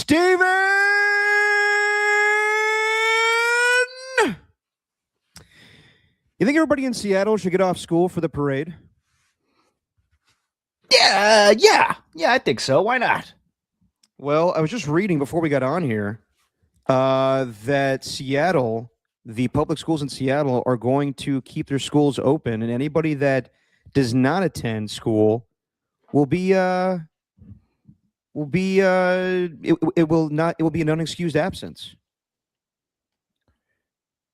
Steven! You think everybody in Seattle should get off school for the parade? Yeah, I think so. Why not? Well, I was just reading before we got on here that Seattle, the public schools in Seattle, are going to keep their schools open, and anybody that does not attend school will be it will be an unexcused absence.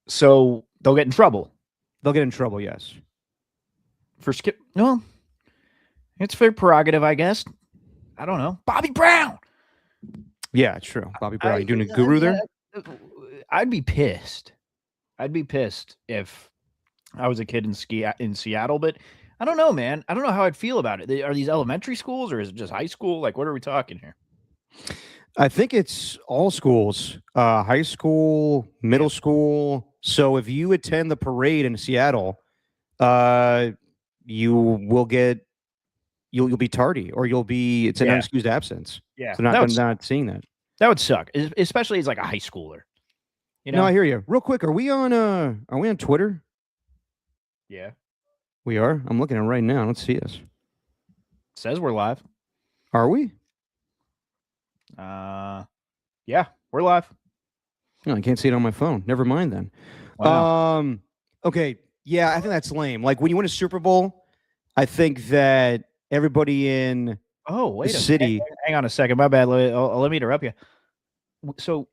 So they'll get in trouble. They'll get in trouble, yes. For skip. Well, it's their prerogative, I guess. I don't know. Bobby Brown. Yeah, it's true. Bobby Brown, you doing a guru there? I'd be pissed. I'd be pissed if I was a kid in Seattle, but I don't know, man. I don't know how I'd feel about it. Are these elementary schools or is it just high school? Like, what are we talking here? I think it's all schools, high school, middle school. So if you attend the parade in Seattle, you will get you'll be tardy, or it's an unexcused absence. Yeah, so not seeing that. That would suck, especially as like a high schooler. You know, no, I hear you. Real quick, are we on Twitter? Yeah, we are. I'm looking at it right now. Let's see us. It says we're live. Are we? Yeah, we're live. No, I can't see it on my phone. Never mind then. Wow. Okay. Yeah, I think that's lame. Like when you win a Super Bowl, I think that everybody in the city. Hang on a second. My bad. Let me interrupt you. So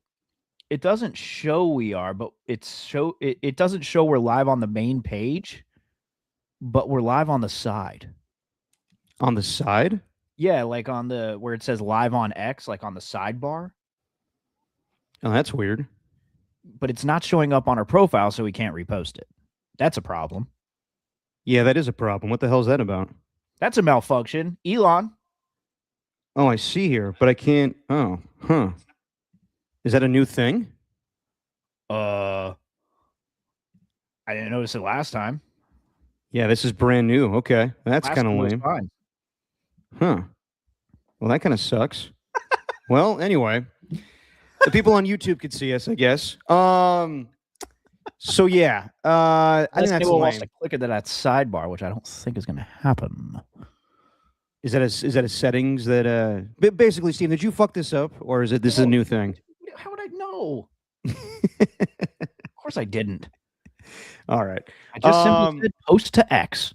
it doesn't show we are, but it doesn't show we're live on the main page, but we're live on the side. On the side? Yeah, like on where it says live on X, like on the sidebar. Oh, that's weird. But it's not showing up on our profile, so we can't repost it. That's a problem. Yeah, that is a problem. What the hell is that about? That's a malfunction. Elon. Oh, I see here, but I can't. Oh, huh. Is that a new thing? I didn't notice it last time. Yeah, this is brand new. Okay, that's kind of lame. Fine. Huh. Well, that kind of sucks. Well, anyway, the people on YouTube could see us, I guess. So yeah, I think that's lame. Wants to click into that sidebar, which I don't think is going to happen. Is that a settings that basically, Steve? Did you fuck this up, or is a new thing? How would I know? Of course, I didn't. All right, I just simply said post to X.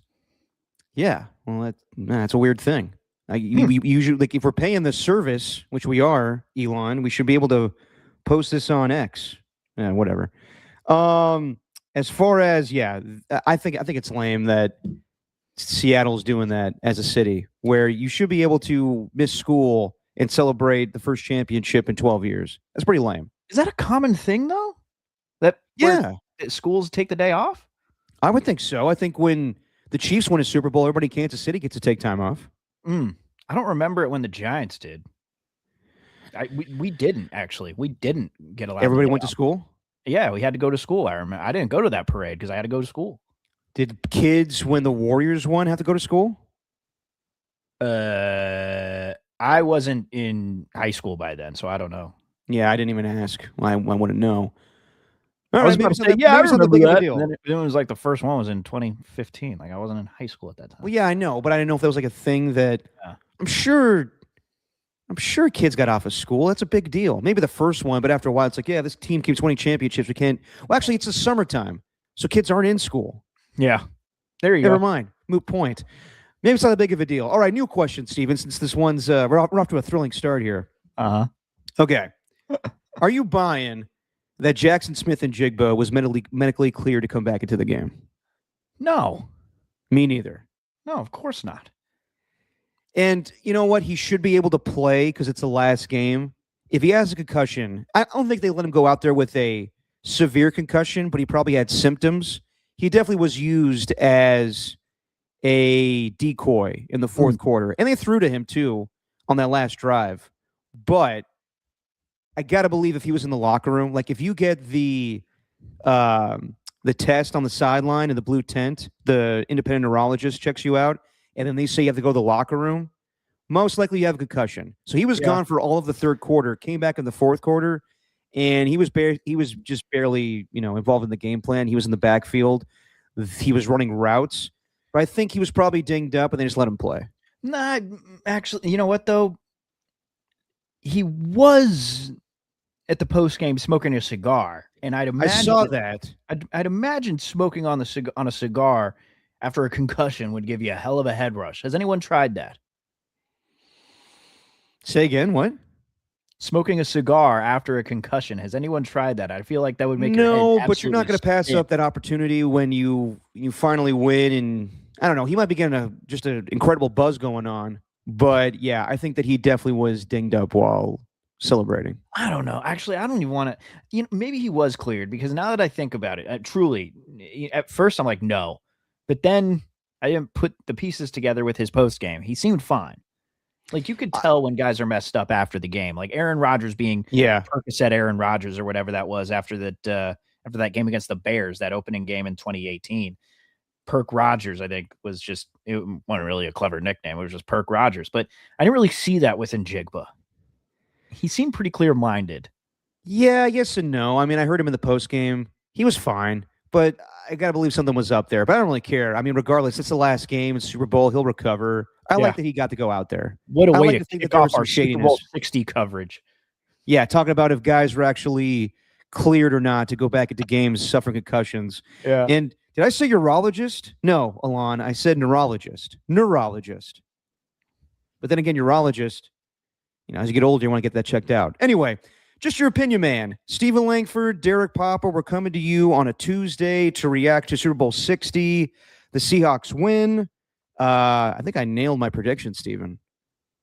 Yeah, well, that's a weird thing. We usually, like, if we're paying the service, which we are, Elon, we should be able to post this on X. Yeah, whatever. As far as I think it's lame that Seattle's doing that as a city, where you should be able to miss school and celebrate the first championship in 12 years. That's pretty lame. Is that a common thing though? Schools take the day off? I would think so. I think when the Chiefs win a Super Bowl, everybody in Kansas City gets to take time off. I don't remember it when the Giants did. We didn't actually. We didn't get allowed. Everybody went to school? Yeah, we had to go to school. I remember. I didn't go to that parade because I had to go to school. Did kids, when the Warriors won, have to go to school? I wasn't in high school by then, so I don't know. Yeah, I didn't even ask. I wouldn't know. I was about to say, I remember that. And then it was like the first one was in 2015. Like I wasn't in high school at that time. Well, yeah, I know, but I didn't know if that was like a thing that I'm sure kids got off of school. That's a big deal. Maybe the first one, but after a while, it's like, yeah, this team keeps winning championships. We can't. Well, actually, it's the summertime, so kids aren't in school. Yeah, there you go. Never mind. Moot point. Maybe it's not that big of a deal. All right, new question, Steven, since this one's we're off to a thrilling start here. Okay. Are you buying that Jackson Smith-Njigba was medically cleared to come back into the game? No. Me neither. No, of course not. And you know what? He should be able to play because it's the last game. If he has a concussion, I don't think they let him go out there with a severe concussion, but he probably had symptoms. He definitely was used as a decoy in the fourth quarter. And they threw to him, too, on that last drive. But I got to believe if he was in the locker room, like if you get the test on the sideline in the blue tent, the independent neurologist checks you out, and then they say you have to go to the locker room, most likely you have a concussion. So he was Yeah. gone for all of the third quarter, came back in the fourth quarter, and he was just barely, involved in the game plan. He was in the backfield. He was running routes. But I think he was probably dinged up, and they just let him play. Nah, actually, you know what, though? He was at the post game smoking a cigar, and I'd imagine I saw that. I'd imagine smoking on a cigar after a concussion would give you a hell of a head rush. Has anyone tried that? Say again, what? Smoking a cigar after a concussion. Has anyone tried that? I feel like that would make your No, head but you're not going to pass spin. up that opportunity when you finally win. And I don't know, he might be getting just an incredible buzz going on. But yeah, I think that he definitely was dinged up while celebrating. I don't know. Actually, I don't even want to. Maybe he was cleared, because now that I think about it, truly, at first I'm like, no, but then I didn't put the pieces together with his post game. He seemed fine. Like, you could tell when guys are messed up after the game, like Aaron Rodgers being Percocet Aaron Rodgers or whatever that was after that game against the Bears, that opening game in 2018. Perk Rogers, I think, it wasn't really a clever nickname. It was just Perk Rogers. But I didn't really see that with Njigba. He seemed pretty clear-minded. Yeah, yes and no. I mean, I heard him in the post game. He was fine, but I got to believe something was up there. But I don't really care. I mean, regardless, it's the last game. It's Super Bowl. He'll recover. I like that he got to go out there. What a way to to kick off our Super Bowl 60 coverage. Yeah, talking about if guys were actually cleared or not to go back into games suffering concussions. Yeah. And did I say urologist? No, Alon. I said neurologist. Neurologist. But then again, urologist, as you get older, you want to get that checked out. Anyway, just your opinion, man. Stephen Langford, Derek Popper, we're coming to you on a Tuesday to react to Super Bowl 60. The Seahawks win. I think I nailed my prediction, Stephen.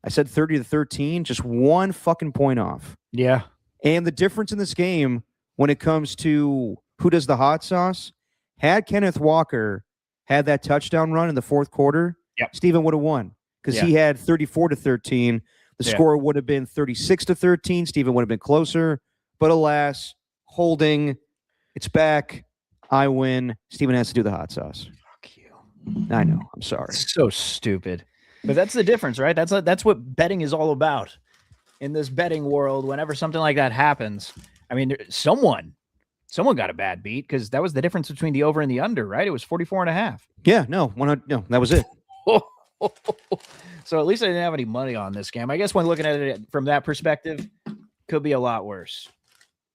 I said 30-13, just one fucking point off. Yeah. And the difference in this game when it comes to who does the hot sauce, had Kenneth Walker had that touchdown run in the fourth quarter, Stephen would have won because he had 34-13. The score would have been 36-13. Stephen would have been closer. But alas, holding. It's back. I win. Stephen has to do the hot sauce. Fuck you. I know. I'm sorry. It's so stupid. But that's the difference, right? That's what betting is all about. In this betting world, whenever something like that happens, I mean, someone got a bad beat, because that was the difference between the over and the under, right? It was 44.5. Yeah, no, that was it. So at least I didn't have any money on this game. I guess when looking at it from that perspective, could be a lot worse.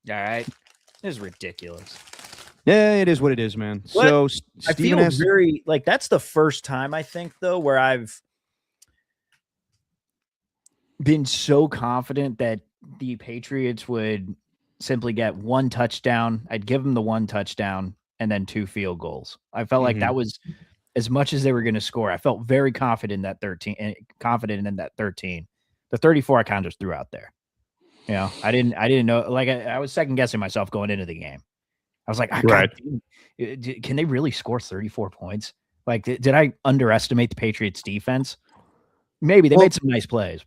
All right. This is ridiculous. Yeah, it is what it is, man. So I feel very like that's the first time, I think, though, where I've been so confident that the Patriots would simply get one touchdown. I'd give them the one touchdown and then 2 field goals. I felt like that was as much as they were going to score. I felt very confident in that 13. The 34 I kind of just threw out there. I didn't know. Like, I was second guessing myself going into the game. I was like, can they really score 34 points? Like, did I underestimate the Patriots defense? Maybe they made some nice plays.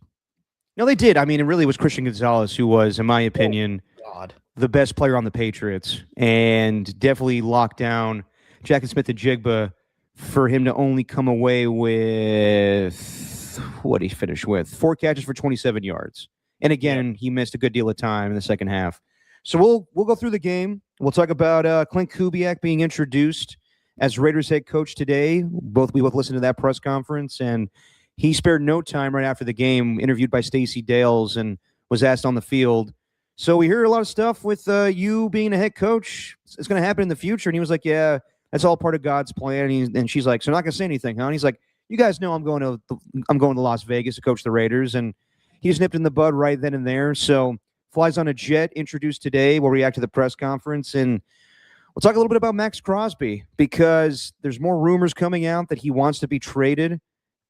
No, they did. I mean, it really was Christian Gonzalez who was, in my opinion, the best player on the Patriots, and definitely locked down Jackson Smith-Njigba for him to only come away with, what did he finish with? 4 catches for 27 yards. And again, he missed a good deal of time in the second half. So we'll go through the game. We'll talk about Klint Kubiak being introduced as Raiders head coach today. We both listened to that press conference, and he spared no time right after the game, interviewed by Stacey Dales, and was asked on the field. So we hear a lot of stuff with you being a head coach. It's going to happen in the future. And he was like, yeah, that's all part of God's plan. And she's like, so I'm not going to say anything, huh? And he's like, you guys know I'm going to Las Vegas to coach the Raiders. And he just nipped in the bud right then and there. So flies on a jet, introduced today. We'll react to the press conference. And we'll talk a little bit about Maxx Crosby, because there's more rumors coming out that he wants to be traded.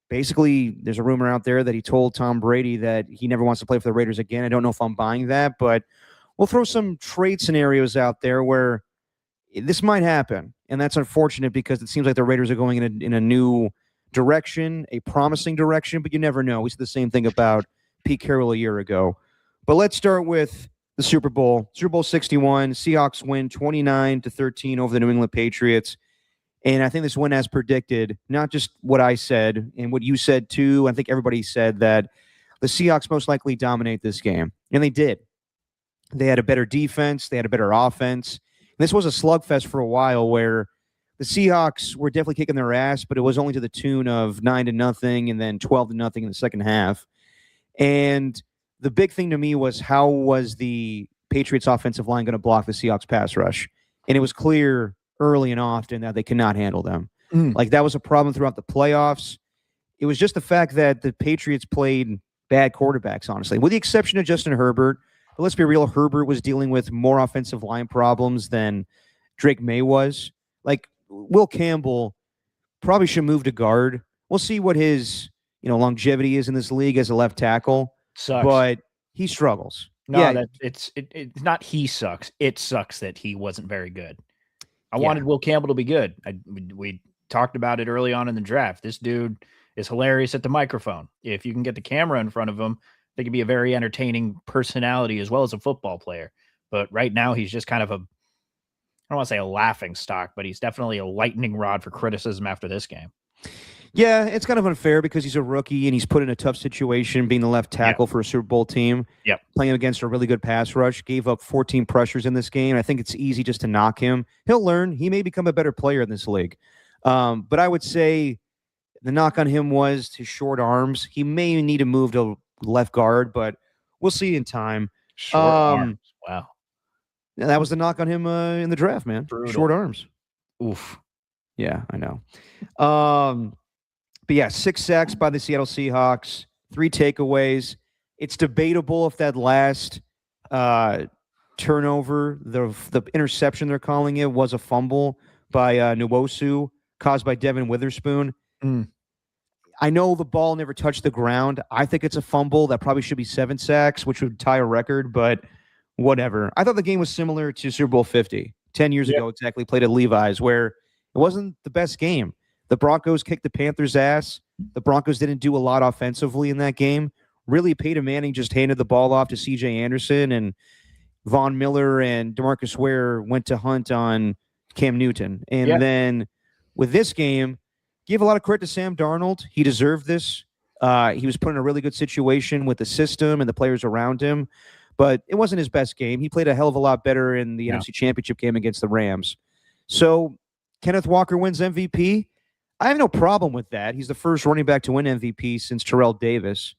Basically, there's a rumor out there that he told Tom Brady that he never wants to play for the Raiders again. I don't know if I'm buying that, but we'll throw some trade scenarios out there where this might happen. And that's unfortunate, because it seems like the Raiders are going in a new direction, a promising direction, but you never know. We said the same thing about Pete Carroll a year ago. But let's start with the Super Bowl. Super Bowl 61, Seahawks win 29-13 over the New England Patriots. And I think this went as predicted, not just what I said and what you said too. I think everybody said that the Seahawks most likely dominate this game. And they did. They had a better defense, they had a better offense. And this was a slugfest for a while where the Seahawks were definitely kicking their ass, but it was only to the tune of 9-0 and then 12-0 in the second half. And the big thing to me was, how was the Patriots offensive line going to block the Seahawks pass rush? And it was clear early and often that they could not handle them. Like, that was a problem throughout the playoffs. It was just the fact that the Patriots played bad quarterbacks, honestly, with the exception of Justin Herbert. But let's be real, Herbert was dealing with more offensive line problems than Drake May was. Like, Will Campbell probably should move to guard. We'll see what his longevity is in this league as a left tackle. Sucks. But he struggles. No, yeah, that it's not he sucks. It sucks that he wasn't very good. I wanted Will Campbell to be good. We talked about it early on in the draft. This dude is hilarious at the microphone. If you can get the camera in front of him, they could be a very entertaining personality as well as a football player. But right now, he's just kind of I don't want to say a laughing stock, but he's definitely a lightning rod for criticism after this game. Yeah, it's kind of unfair because he's a rookie and he's put in a tough situation being the left tackle for a Super Bowl team. Yep. Playing against a really good pass rush. Gave up 14 pressures in this game. I think it's easy just to knock him. He'll learn. He may become a better player in this league. But I would say the knock on him was his short arms. He may need to move to left guard, but we'll see in time. Short arms. Wow. That was the knock on him in the draft, man. Brutal. Short arms. Oof. Yeah, I know. But yeah, 6 sacks by the Seattle Seahawks, 3 takeaways. It's debatable if that last turnover, the interception they're calling it, was a fumble by Nwosu caused by Devin Witherspoon. I know the ball never touched the ground. I think it's a fumble. That probably should be 7 sacks, which would tie a record, but whatever. I thought the game was similar to Super Bowl 50, 10 years ago exactly, played at Levi's, where it wasn't the best game. The Broncos kicked the Panthers' ass. The Broncos didn't do a lot offensively in that game. Really, Peyton Manning just handed the ball off to C.J. Anderson, and Von Miller and DeMarcus Ware went to hunt on Cam Newton. And then with this game, give a lot of credit to Sam Darnold. He deserved this. He was put in a really good situation with the system and the players around him, but it wasn't his best game. He played a hell of a lot better in the NFC Championship game against the Rams. So Kenneth Walker wins MVP. I have no problem with that. He's the first running back to win MVP since Terrell Davis.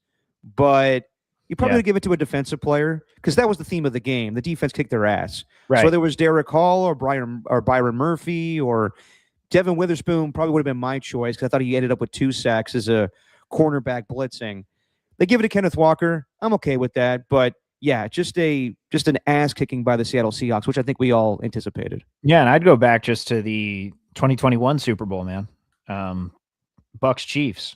But you probably would give it to a defensive player because that was the theme of the game. The defense kicked their ass. Right. So whether it was Derek Hall or Byron Murphy or Devin Witherspoon, probably would have been my choice because I thought he ended up with 2 sacks as a cornerback blitzing. They give it to Kenneth Walker. I'm okay with that. But yeah, just an ass kicking by the Seattle Seahawks, which I think we all anticipated. Yeah, and I'd go back just to the 2021 Super Bowl, man. Bucks Chiefs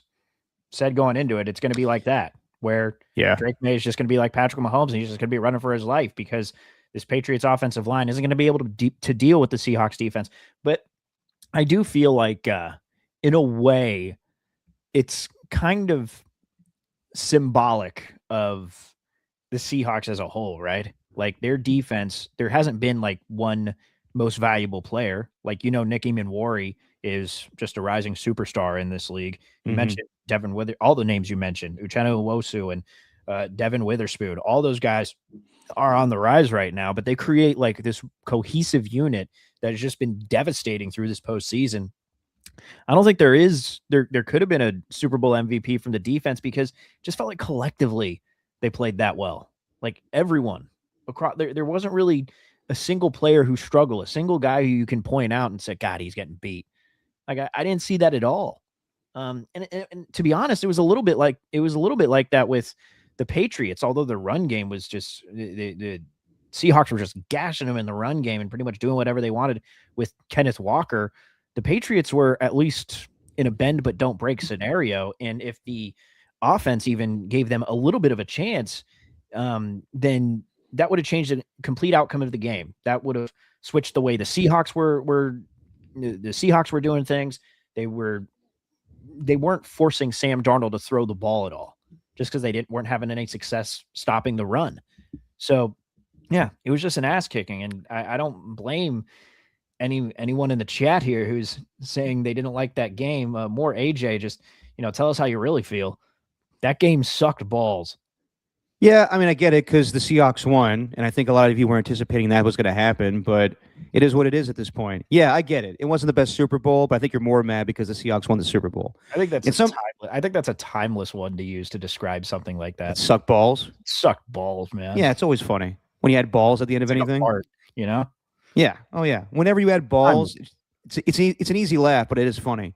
said going into it, it's going to be like that, where Drake May is just going to be like Patrick Mahomes, and he's just going to be running for his life because this Patriots offensive line isn't going to be able to deal with the Seahawks defense. But I do feel like, in a way, it's kind of symbolic of the Seahawks as a whole, right? Like their defense, there hasn't been like one most valuable player. Like, Nick Eamon-Warry is just a rising superstar in this league. You mentioned Devin all the names you mentioned, Uchenna Nwosu and Devin Witherspoon, all those guys are on the rise right now, but they create like this cohesive unit that has just been devastating through this postseason. I don't think there could have been a Super Bowl MVP from the defense because it just felt like collectively they played that well. Like everyone across there wasn't really a single player who struggled, a single guy who you can point out and say, God, he's getting beat. Like I didn't see that at all. And to be honest, it was a little bit like that with the Patriots, although the run game was just the Seahawks were just gashing them in the run game and pretty much doing whatever they wanted with Kenneth Walker. The Patriots were at least in a bend but don't break scenario. And if the offense even gave them a little bit of a chance, then that would have changed the complete outcome of the game. That would have switched the way the Seahawks were doing things. They weren't forcing Sam Darnold to throw the ball at all just because they weren't having any success stopping the run. So yeah, it was just an ass kicking. And I don't blame anyone in the chat here who's saying they didn't like that game, more AJ, just tell us how you really feel. That game sucked balls. Yeah, I mean, I get it because the Seahawks won, and I think a lot of you were anticipating that was going to happen, but it is what it is at this point. Yeah, I get it. It wasn't the best Super Bowl, but I think you're more mad because the Seahawks won the Super Bowl. I think that's a timeless one to use to describe something like that. Suck balls. Suck balls, man. Yeah, it's always funny when you add balls at the end of anything. Apart, Yeah. Oh yeah. Whenever you add balls, it's an easy laugh, but it is funny.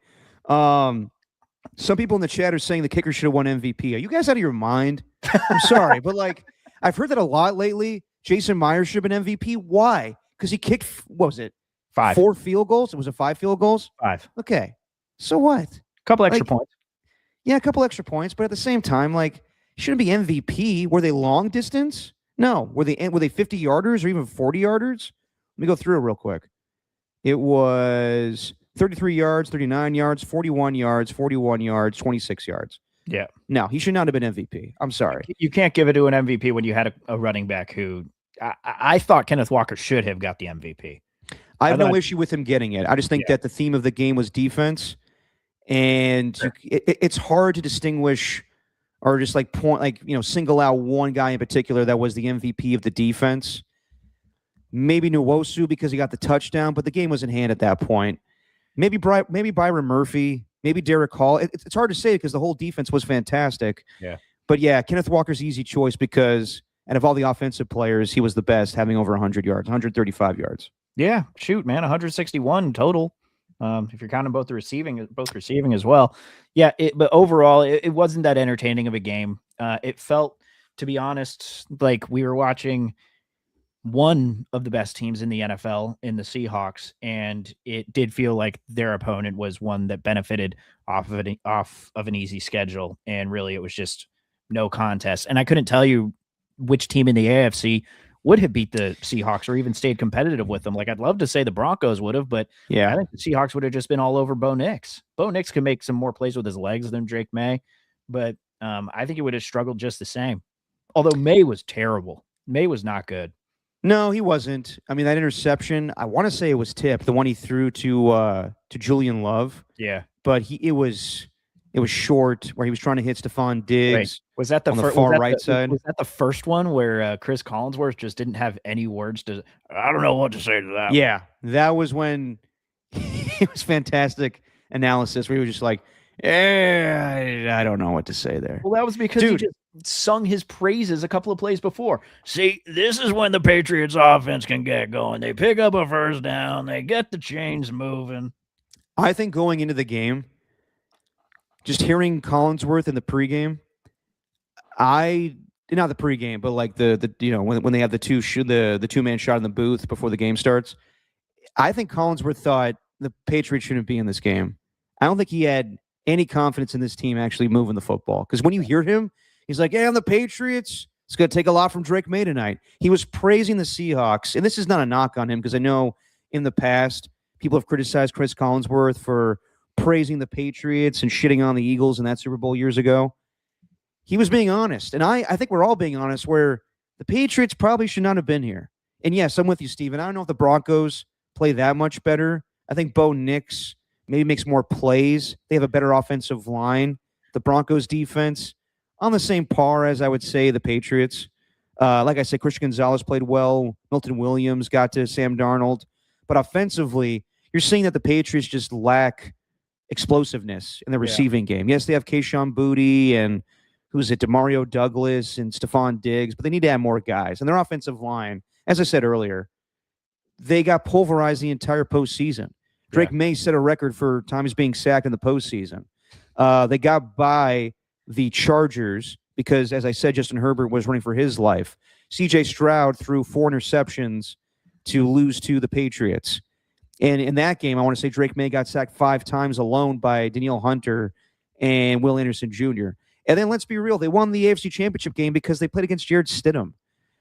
Some people in the chat are saying the kicker should have won MVP. Are you guys out of your mind? I'm sorry, but like I've heard that a lot lately. Jason Myers should have been MVP. Why? Because he kicked, what was it? 5. 4 field goals? It was 5 field goals? 5. Okay. So what? A couple extra points. Yeah, a couple extra points, but at the same time, like, shouldn't be MVP. Were they long distance? No. Were they 50 yarders or even 40 yarders? Let me go through it real quick. It was 33 yards, 39 yards, 41 yards, 41 yards, 26 yards. Yeah. No, he should not have been MVP. I'm sorry. You can't give it to an MVP when you had a running back who I thought Kenneth Walker should have got the MVP. I have no issue with him getting it. I just think that the theme of the game was defense, and it's hard to distinguish or just single out one guy in particular that was the MVP of the defense. Maybe Nwosu because he got the touchdown, but the game was in hand at that point. Maybe Byron Murphy, maybe Derek Hall. It's hard to say because the whole defense was fantastic. Yeah. But yeah, Kenneth Walker's easy choice because out of all the offensive players, he was the best, having over 100 yards, 135 yards. Yeah, shoot, man, 161 total. If you're counting both receiving as well. Yeah, but overall, it wasn't that entertaining of a game. It felt, to be honest, like we were watching one of the best teams in the NFL in the Seahawks, and it did feel like their opponent was one that benefited off of an easy schedule, and really it was just no contest. And I couldn't tell you which team in the AFC would have beat the Seahawks or even stayed competitive with them. Like, I'd love to say the Broncos would have, but yeah, I think the Seahawks would have just been all over Bo Nix. Bo Nix can make some more plays with his legs than Drake May, but I think he would have struggled just the same. Although May was terrible. May was not good. No, he wasn't. I mean, that interception, I want to say it was tipped, the one he threw to Julian Love. Yeah. But it was short where he was trying to hit Stephon Diggs. Wait, was that the far right side? Was that the first one where Chris Collinsworth just didn't have any words to? I don't know what to say to that. Yeah, that was when it was fantastic analysis where he was just like, I don't know what to say there. Well, that was because he just sung his praises a couple of plays before. See, this is when the Patriots offense can get going. They pick up a first down. They get the chains moving. I think going into the game, just hearing Collinsworth in the pregame, not the pregame, but like the when they have the two-man shot in the booth before the game starts, I think Collinsworth thought the Patriots shouldn't be in this game. I don't think he had any confidence in this team actually moving the football. Because when you hear him, he's like, "Hey, I'm the Patriots. It's going to take a lot from Drake May tonight." He was praising the Seahawks, and this is not a knock on him because I know in the past people have criticized Chris Collinsworth for praising the Patriots and shitting on the Eagles in that Super Bowl years ago. He was being honest, and I think we're all being honest where the Patriots probably should not have been here. And yes, I'm with you, Steven. I don't know if the Broncos play that much better. I think Bo Nix maybe makes more plays. They have a better offensive line. The Broncos defense on the same par as I would say the Patriots. Like I said, Christian Gonzalez played well. Milton Williams got to Sam Darnold. But offensively, you're seeing that the Patriots just lack explosiveness in the receiving game. Yes, they have Kayshon Boutte and who's it, Demario Douglas and Stephon Diggs, but they need to add more guys. And their offensive line, as I said earlier, they got pulverized the entire postseason. Drake May set a record for times being sacked in the postseason. They got by the Chargers because, as I said, Justin Herbert was running for his life. C.J. Stroud threw 4 interceptions to lose to the Patriots. And in that game, I want to say Drake May got sacked 5 times alone by Danielle Hunter and Will Anderson Jr. And then let's be real, they won the AFC Championship game because they played against Jared Stidham.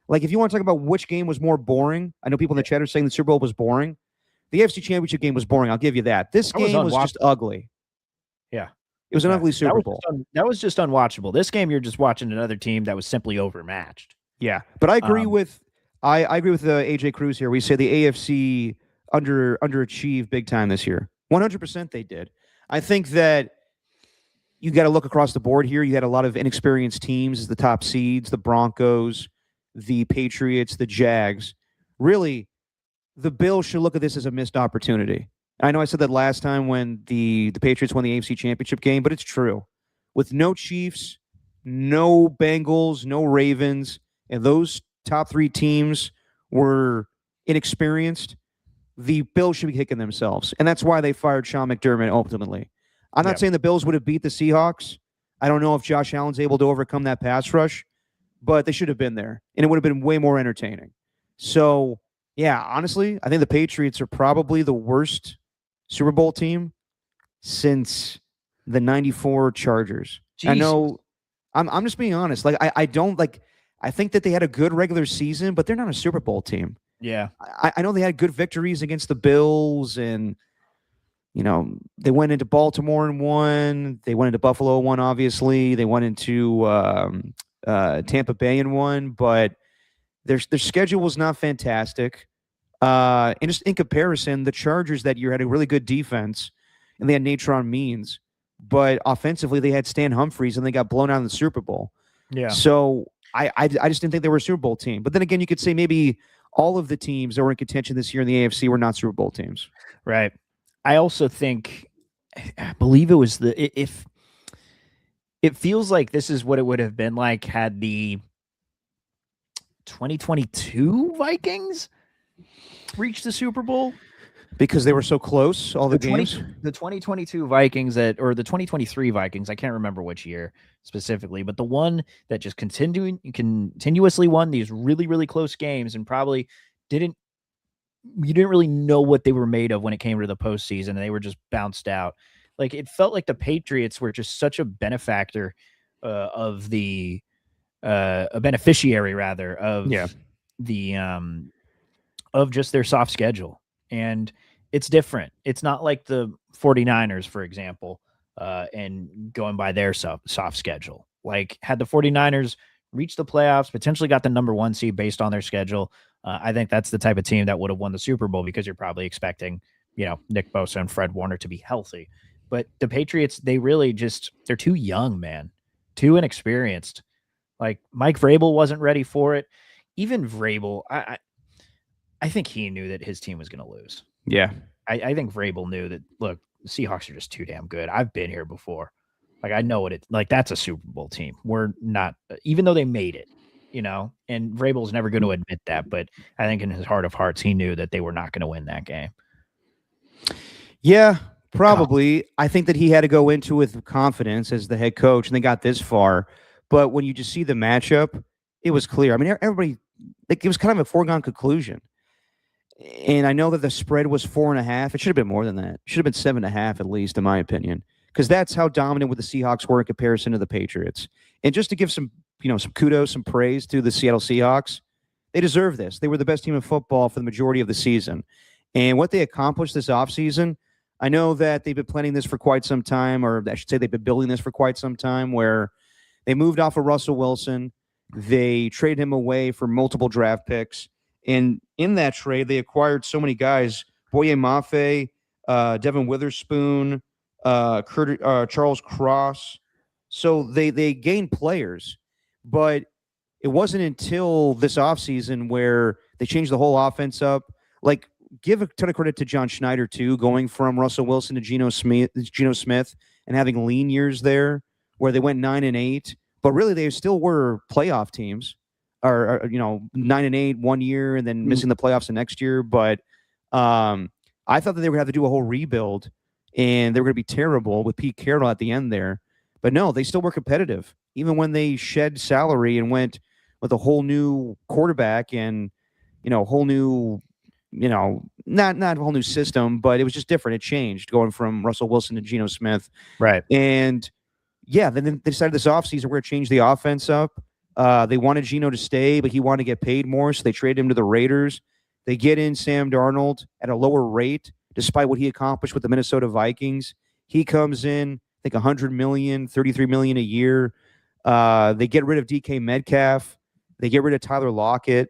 Like, if you want to talk about which game was more boring, I know people in the chat are saying the Super Bowl was boring. The AFC Championship game was boring. I'll give you that. This game was just ugly. Yeah. It was an ugly Super Bowl. That was just unwatchable. This game, you're just watching another team that was simply overmatched. Yeah. But I agree with AJ Cruz here. We say the AFC underachieved big time this year. 100% they did. I think that you got to look across the board here. You had a lot of inexperienced teams as the top seeds, the Broncos, the Patriots, the Jags. Really, the Bills should look at this as a missed opportunity. I know I said that last time when the Patriots won the AFC Championship game, but it's true. With no Chiefs, no Bengals, no Ravens, and those top three teams were inexperienced, the Bills should be kicking themselves. And that's why they fired Sean McDermott ultimately. I'm not saying the Bills would have beat the Seahawks. I don't know if Josh Allen's able to overcome that pass rush, but they should have been there, and it would have been way more entertaining. So, yeah, honestly, I think the Patriots are probably the worst Super Bowl team since the 94 Chargers. Jesus. I know I'm just being honest. Like I don't like I think that they had a good regular season, but they're not a Super Bowl team. Yeah. I know they had good victories against the Bills, and they went into Baltimore and won. They went into Buffalo and won, obviously. They went into Tampa Bay and won, but their schedule was not fantastic. And just in comparison, the Chargers that year had a really good defense, and they had Natron Means, but offensively they had Stan Humphries, and they got blown out in the Super Bowl. Yeah. So I just didn't think they were a Super Bowl team. But then again, you could say maybe all of the teams that were in contention this year in the AFC were not Super Bowl teams. Right. I also think, I believe it was if it feels like this is what it would have been like had the 2022 Vikings reached the Super Bowl. Because they were so close, all the games? The 2022 Vikings or the 2023 Vikings, I can't remember which year specifically, but the one that just continuously won these really, really close games and probably you didn't really know what they were made of when it came to the postseason, and they were just bounced out. Like, it felt like the Patriots were just such a benefactor a beneficiary rather of of just their soft schedule. And it's different. It's not like the 49ers, for example, and going by their soft schedule. Like, had the 49ers reached the playoffs, potentially got the number one seed based on their schedule, I think that's the type of team that would have won the Super Bowl, because you're probably expecting, Nick Bosa and Fred Warner to be healthy. But the Patriots, they're too young, man, too inexperienced. Like, Mike Vrabel wasn't ready for it. Even Vrabel, I think he knew that his team was going to lose. Yeah. I think Vrabel knew that, look, the Seahawks are just too damn good. I've been here before. Like, I know that's a Super Bowl team. We're not, even though they made it, and Vrabel's never going to admit that, but I think in his heart of hearts, he knew that they were not going to win that game. Yeah, probably. I think that he had to go into it with confidence as the head coach, and they got this far. But when you just see the matchup, it was clear. I mean, everybody, it was kind of a foregone conclusion. And I know that the spread was 4.5. It should have been more than that. It should have been 7.5 at least, in my opinion, because that's how dominant with the Seahawks were in comparison to the Patriots. And just to give some kudos, some praise to the Seattle Seahawks, they deserve this. They were the best team in football for the majority of the season. And what they accomplished this offseason, I know that they've been planning this for quite some time, or I should say they've been building this for quite some time, where they moved off of Russell Wilson. They traded him away for multiple draft picks. And in that trade, they acquired so many guys: Boye Mafe, Devin Witherspoon, Charles Cross. So they gained players. But it wasn't until this offseason where they changed the whole offense up. Like, give a ton of credit to John Schneider, too, going from Russell Wilson to Geno Smith and having lean years there where they went 9-8. But really, they still were playoff teams. Or 9-8 one year and then missing the playoffs the next year. But I thought that they would have to do a whole rebuild, and they were going to be terrible with Pete Carroll at the end there. But no, they still were competitive, even when they shed salary and went with a whole new quarterback and whole new, not a whole new system, but it was just different. It changed going from Russell Wilson to Geno Smith, right? And yeah, then they decided this offseason we're going to change the offense up. They wanted Geno to stay, but he wanted to get paid more, so they traded him to the Raiders. They get in Sam Darnold at a lower rate, despite what he accomplished with the Minnesota Vikings. He comes in, I think, $100 million, $33 million a year. They get rid of DK Metcalf. They get rid of Tyler Lockett.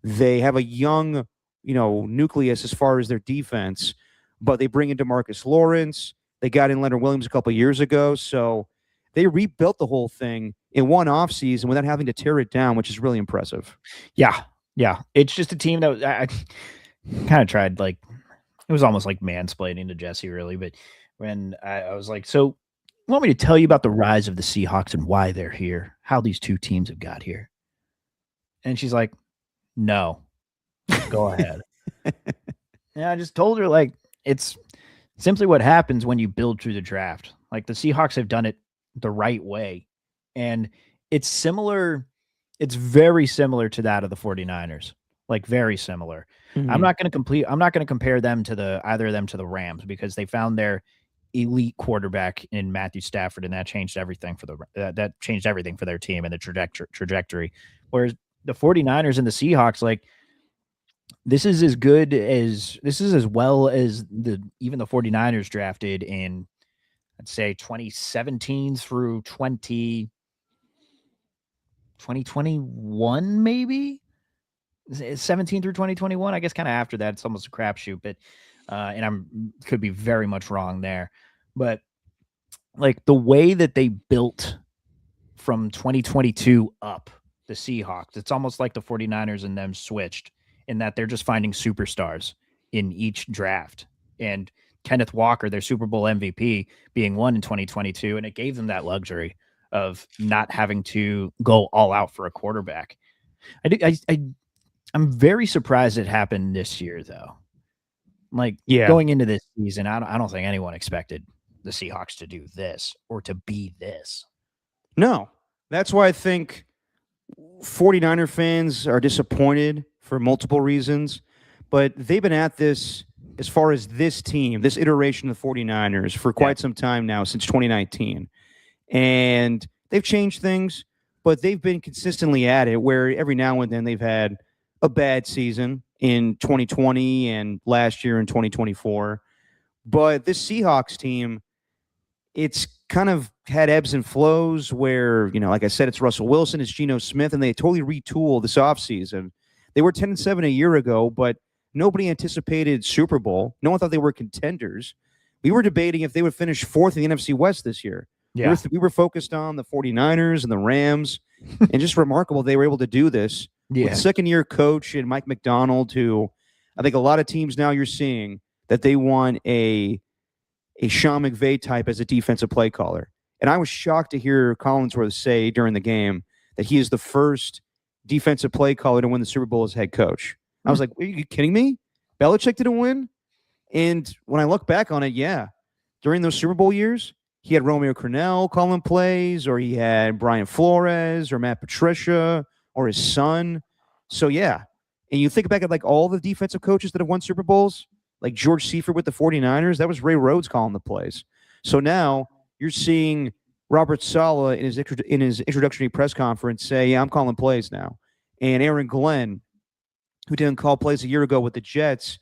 They have a young nucleus as far as their defense, but they bring in DeMarcus Lawrence. They got in Leonard Williams a couple of years ago, so they rebuilt the whole thing in one offseason without having to tear it down, which is really impressive. Yeah. It's just a team that I kind of tried, like, it was almost like mansplaining to Jesse, really. But when I was like, so you want me to tell you about the rise of the Seahawks and why they're here, how these two teams have got here? And she's like, no, go ahead. And I just told her, like, it's simply what happens when you build through the draft. Like, the Seahawks have done it the right way. And it's similar. It's very similar to that of the 49ers, like very similar. Mm-hmm. I'm not going to compare them to either of them to the Rams, because they found their elite quarterback in Matthew Stafford, and that changed everything for that changed everything for their team and the trajectory. Whereas the 49ers and the Seahawks, like, this is as well as even the 49ers drafted in, I'd say, 2017 through 2021, maybe 17 through 2021. I guess kind of after that, it's almost a crapshoot, but and could be very much wrong there. But like, the way that they built from 2022 up, the Seahawks, it's almost like the 49ers and them switched, in that they're just finding superstars in each draft. And Kenneth Walker, their Super Bowl MVP, being one in 2022, and it gave them that luxury of not having to go all out for a quarterback. I'm very surprised it happened this year, though. Like, going into this season, I don't think anyone expected the Seahawks to do this or to be this. No, that's why I think 49er fans are disappointed for multiple reasons, but they've been at this, as far as this team, this iteration of the 49ers, for quite some time now, since 2019. And they've changed things, but they've been consistently at it, where every now and then they've had a bad season in 2020 and last year in 2024. But this Seahawks team, it's kind of had ebbs and flows where, like I said, it's Russell Wilson, it's Geno Smith, and they totally retooled this offseason. They were 10-7 a year ago, but nobody anticipated Super Bowl. No one thought they were contenders. We were debating if they would finish fourth in the NFC West this year. Yeah. We were focused on the 49ers and the Rams, and just remarkable they were able to do this. Yeah. With second-year coach and Mike McDonald, who I think a lot of teams now you're seeing that they want a Sean McVay type as a defensive play caller. And I was shocked to hear Collinsworth say during the game that he is the first defensive play caller to win the Super Bowl as head coach. I was like, are you kidding me? Belichick didn't win? And when I look back on it, during those Super Bowl years, he had Romeo Crennel calling plays, or he had Brian Flores or Matt Patricia or his son. So, and you think back at like all the defensive coaches that have won Super Bowls, like George Seifert with the 49ers, that was Ray Rhodes calling the plays. So now you're seeing Robert Saleh in his introductory press conference say, I'm calling plays now. And Aaron Glenn, who didn't call plays a year ago with the Jets,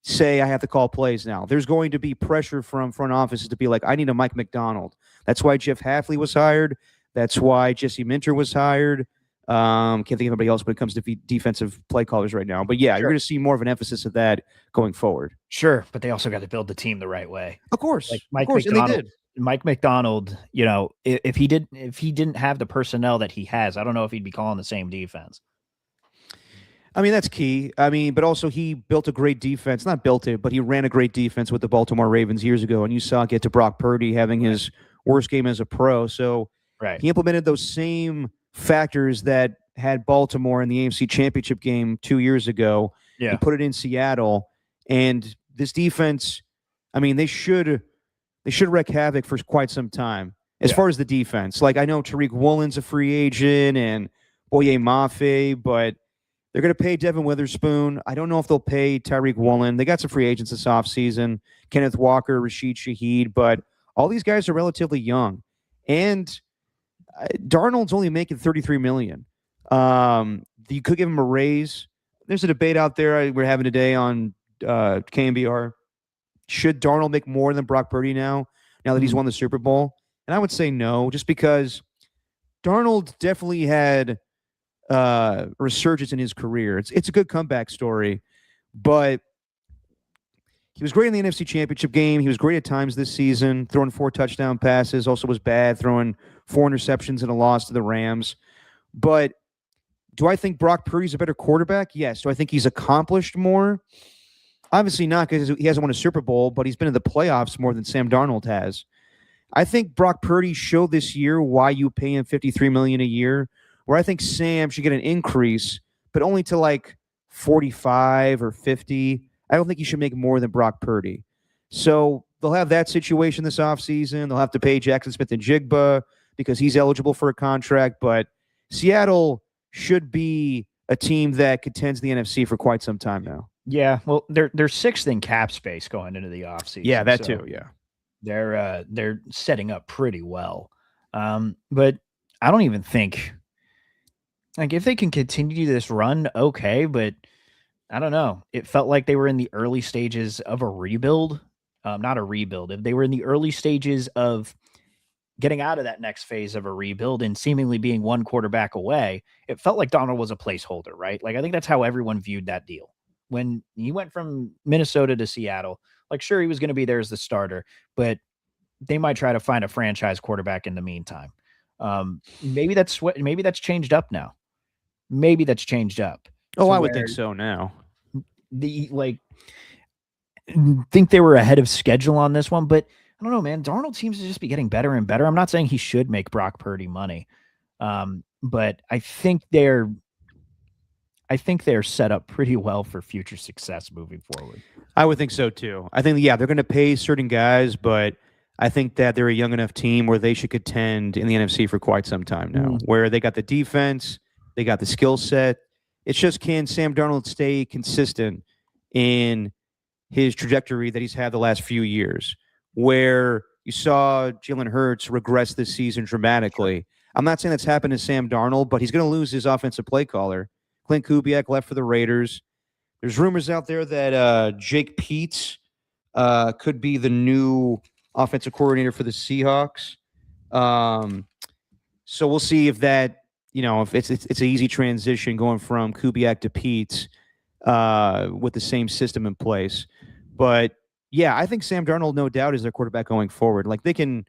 say, I have to call plays now. There's going to be pressure from front offices to be like, I need a Mike McDonald. That's why Jeff Hafley was hired. That's why Jesse Minter was hired. Can't think of anybody else when it comes to defensive play callers right now. But you're going to see more of an emphasis of that going forward. Sure, but they also got to build the team the right way. Of course. Like Mike McDonald, and they did. Mike McDonald, if he didn't have the personnel that he has, I don't know if he'd be calling the same defense. I mean, that's key. I mean, but also he built a great defense. Not built it, but he ran a great defense with the Baltimore Ravens years ago. And you saw it get to Brock Purdy having his worst game as a pro. So he implemented those same factors that had Baltimore in the AFC Championship game 2 years ago. Yeah. He put it in Seattle. And this defense, I mean, they should wreak havoc for quite some time as far as the defense. Like, I know Tariq Woolen's a free agent and Boye Mafe, but they're going to pay Devin Witherspoon. I don't know if they'll pay Tyreek Woolen. They got some free agents this offseason, Kenneth Walker, Rashid Shaheed, but all these guys are relatively young. And Darnold's only making $33 million. You could give him a raise. There's a debate out there we're having today on KNBR. Should Darnold make more than Brock Purdy now that he's won the Super Bowl? And I would say no, just because Darnold definitely had resurgence in his career. It's a good comeback story, But he was great in the NFC Championship game. He was great at times this season, throwing 4 touchdown passes. Also was bad, throwing 4 interceptions in a loss to the Rams. But do I think Brock Purdy's a better quarterback? Yes. Do I think he's accomplished more? Obviously not, because he hasn't won a Super Bowl, but he's been in the playoffs more than Sam Darnold has. I think Brock Purdy showed this year why you pay him $53 million a year, where I think Sam should get an increase, but only to like 45 or 50. I don't think he should make more than Brock Purdy. So they'll have that situation this offseason. They'll have to pay Jackson Smith and Jigba because he's eligible for a contract. But Seattle should be a team that contends the NFC for quite some time now. Yeah, well, they're sixth in cap space going into the offseason. Yeah, that too. Yeah, they're setting up pretty well. But I don't even think, like, if they can continue this run, okay, but I don't know. It felt like they were in the early stages of a rebuild. Not a rebuild. If they were in the early stages of getting out of that next phase of a rebuild and seemingly being one quarterback away, it felt like Donald was a placeholder, right? Like, I think that's how everyone viewed that deal. When he went from Minnesota to Seattle, like, sure, he was going to be there as the starter, but they might try to find a franchise quarterback in the meantime. Maybe that's changed up now. Maybe that's changed up. Oh, I would think so now. Think they were ahead of schedule on this one, but I don't know, man. Darnold seems to just be getting better and better. I'm not saying he should make Brock Purdy money, but I think they're set up pretty well for future success moving forward. I would think so too. I think, yeah, they're going to pay certain guys, but I think that they're a young enough team where they should contend in the NFC for quite some time now, where they got the defense, they got the skill set. It's just, can Sam Darnold stay consistent in his trajectory that he's had the last few years, where you saw Jalen Hurts regress this season dramatically. I'm not saying that's happened to Sam Darnold, but he's going to lose his offensive play caller. Klint Kubiak left for the Raiders. There's rumors out there that Jake Peetz could be the new offensive coordinator for the Seahawks. So we'll see if that, if it's an easy transition going from Kubiak to Peetz with the same system in place. But yeah, I think Sam Darnold, no doubt, is their quarterback going forward. Like, they can,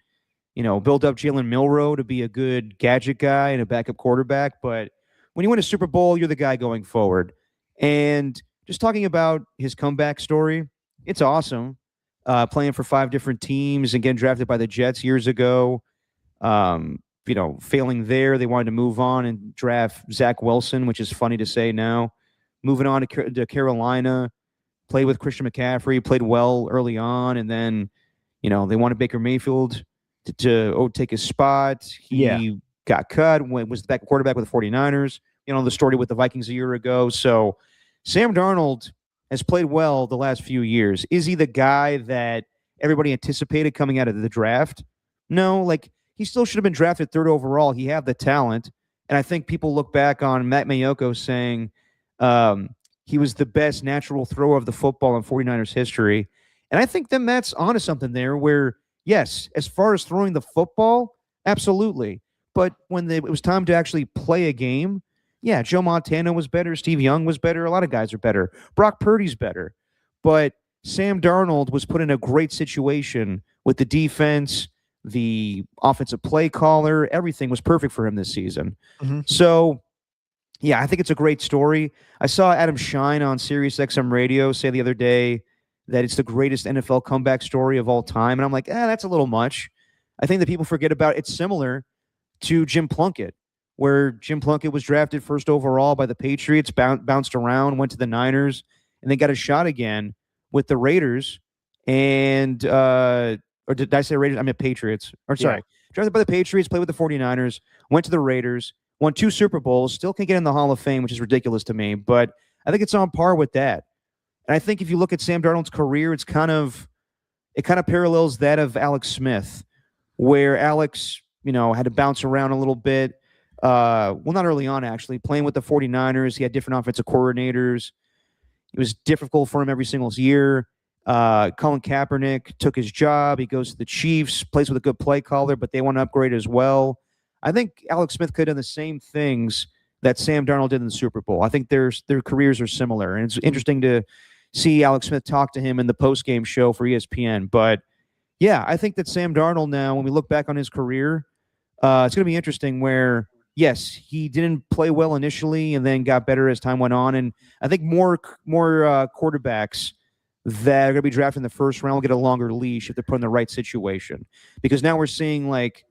build up Jalen Milroe to be a good gadget guy and a backup quarterback, but when you win a Super Bowl, you're the guy going forward. And just talking about his comeback story, it's awesome. Playing for 5 different teams and getting drafted by the Jets years ago. Failing there, they wanted to move on and draft Zach Wilson, which is funny to say now. Moving on to Carolina, played with Christian McCaffrey, played well early on, and then, they wanted Baker Mayfield to take his spot. He got cut, was the backup quarterback with the 49ers. The story with the Vikings a year ago. So Sam Darnold has played well the last few years. Is he the guy that everybody anticipated coming out of the draft? No, like, he still should have been drafted 3rd overall. He had the talent. And I think people look back on Matt Mayoko saying he was the best natural thrower of the football in 49ers history. And I think that Matt's onto something there where, yes, as far as throwing the football, absolutely. But when it was time to actually play a game, yeah, Joe Montana was better. Steve Young was better. A lot of guys are better. Brock Purdy's better. But Sam Darnold was put in a great situation with the defense, the offensive play caller. Everything was perfect for him this season. Mm-hmm. So, yeah, I think it's a great story. I saw Adam Shine on Sirius XM Radio say the other day that it's the greatest NFL comeback story of all time. And I'm like, that's a little much. I think that people forget about it's similar to Jim Plunkett, where Jim Plunkett was drafted 1st overall by the Patriots, bounced around, went to the Niners, and then got a shot again with the Raiders. And, or did I say Raiders? I meant Patriots. Or sorry, drafted by the Patriots, played with the 49ers, went to the Raiders, won 2 Super Bowls, still can't get in the Hall of Fame, which is ridiculous to me. But I think it's on par with that. And I think if you look at Sam Darnold's career, it kind of parallels that of Alex Smith, where Alex, had to bounce around a little bit. Well, not early on, actually. Playing with the 49ers, he had different offensive coordinators. It was difficult for him every single year. Colin Kaepernick took his job. He goes to the Chiefs, plays with a good play caller, but they want to upgrade as well. I think Alex Smith could have done the same things that Sam Darnold did in the Super Bowl. I think their careers are similar, and it's interesting to see Alex Smith talk to him in the post-game show for ESPN. But yeah, I think that Sam Darnold now, when we look back on his career, it's going to be interesting where, yes, he didn't play well initially and then got better as time went on. And I think more quarterbacks that are going to be drafted in the first round will get a longer leash if they're put in the right situation. Because now we're seeing, like,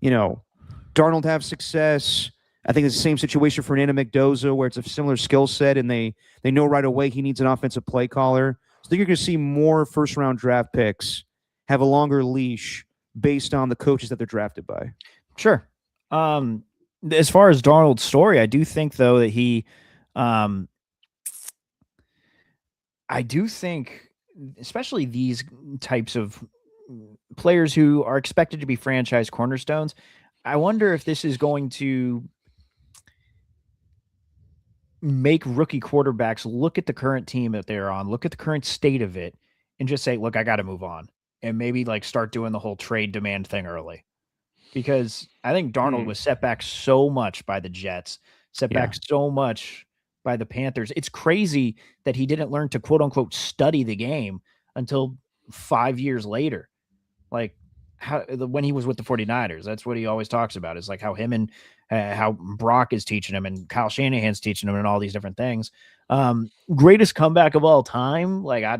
Darnold have success. I think it's the same situation for Nana Mendoza, where it's a similar skill set, and they know right away he needs an offensive play caller. So I think you're going to see more first-round draft picks have a longer leash based on the coaches that they're drafted by. Sure. As far as Darnold's story, I do think, though, that he I do think, especially these types of players who are expected to be franchise cornerstones, I wonder if this is going to make rookie quarterbacks look at the current team that they're on, look at the current state of it, and just say, look, I got to move on. And maybe like start doing the whole trade demand thing early. Because I think Darnold was set back so much by the Jets, set back so much by the Panthers. It's crazy that he didn't learn to quote unquote study the game until 5 years later. Like when he was with the 49ers, that's what he always talks about, is like how him and how Brock is teaching him and Kyle Shanahan's teaching him and all these different things. Greatest comeback of all time. Like I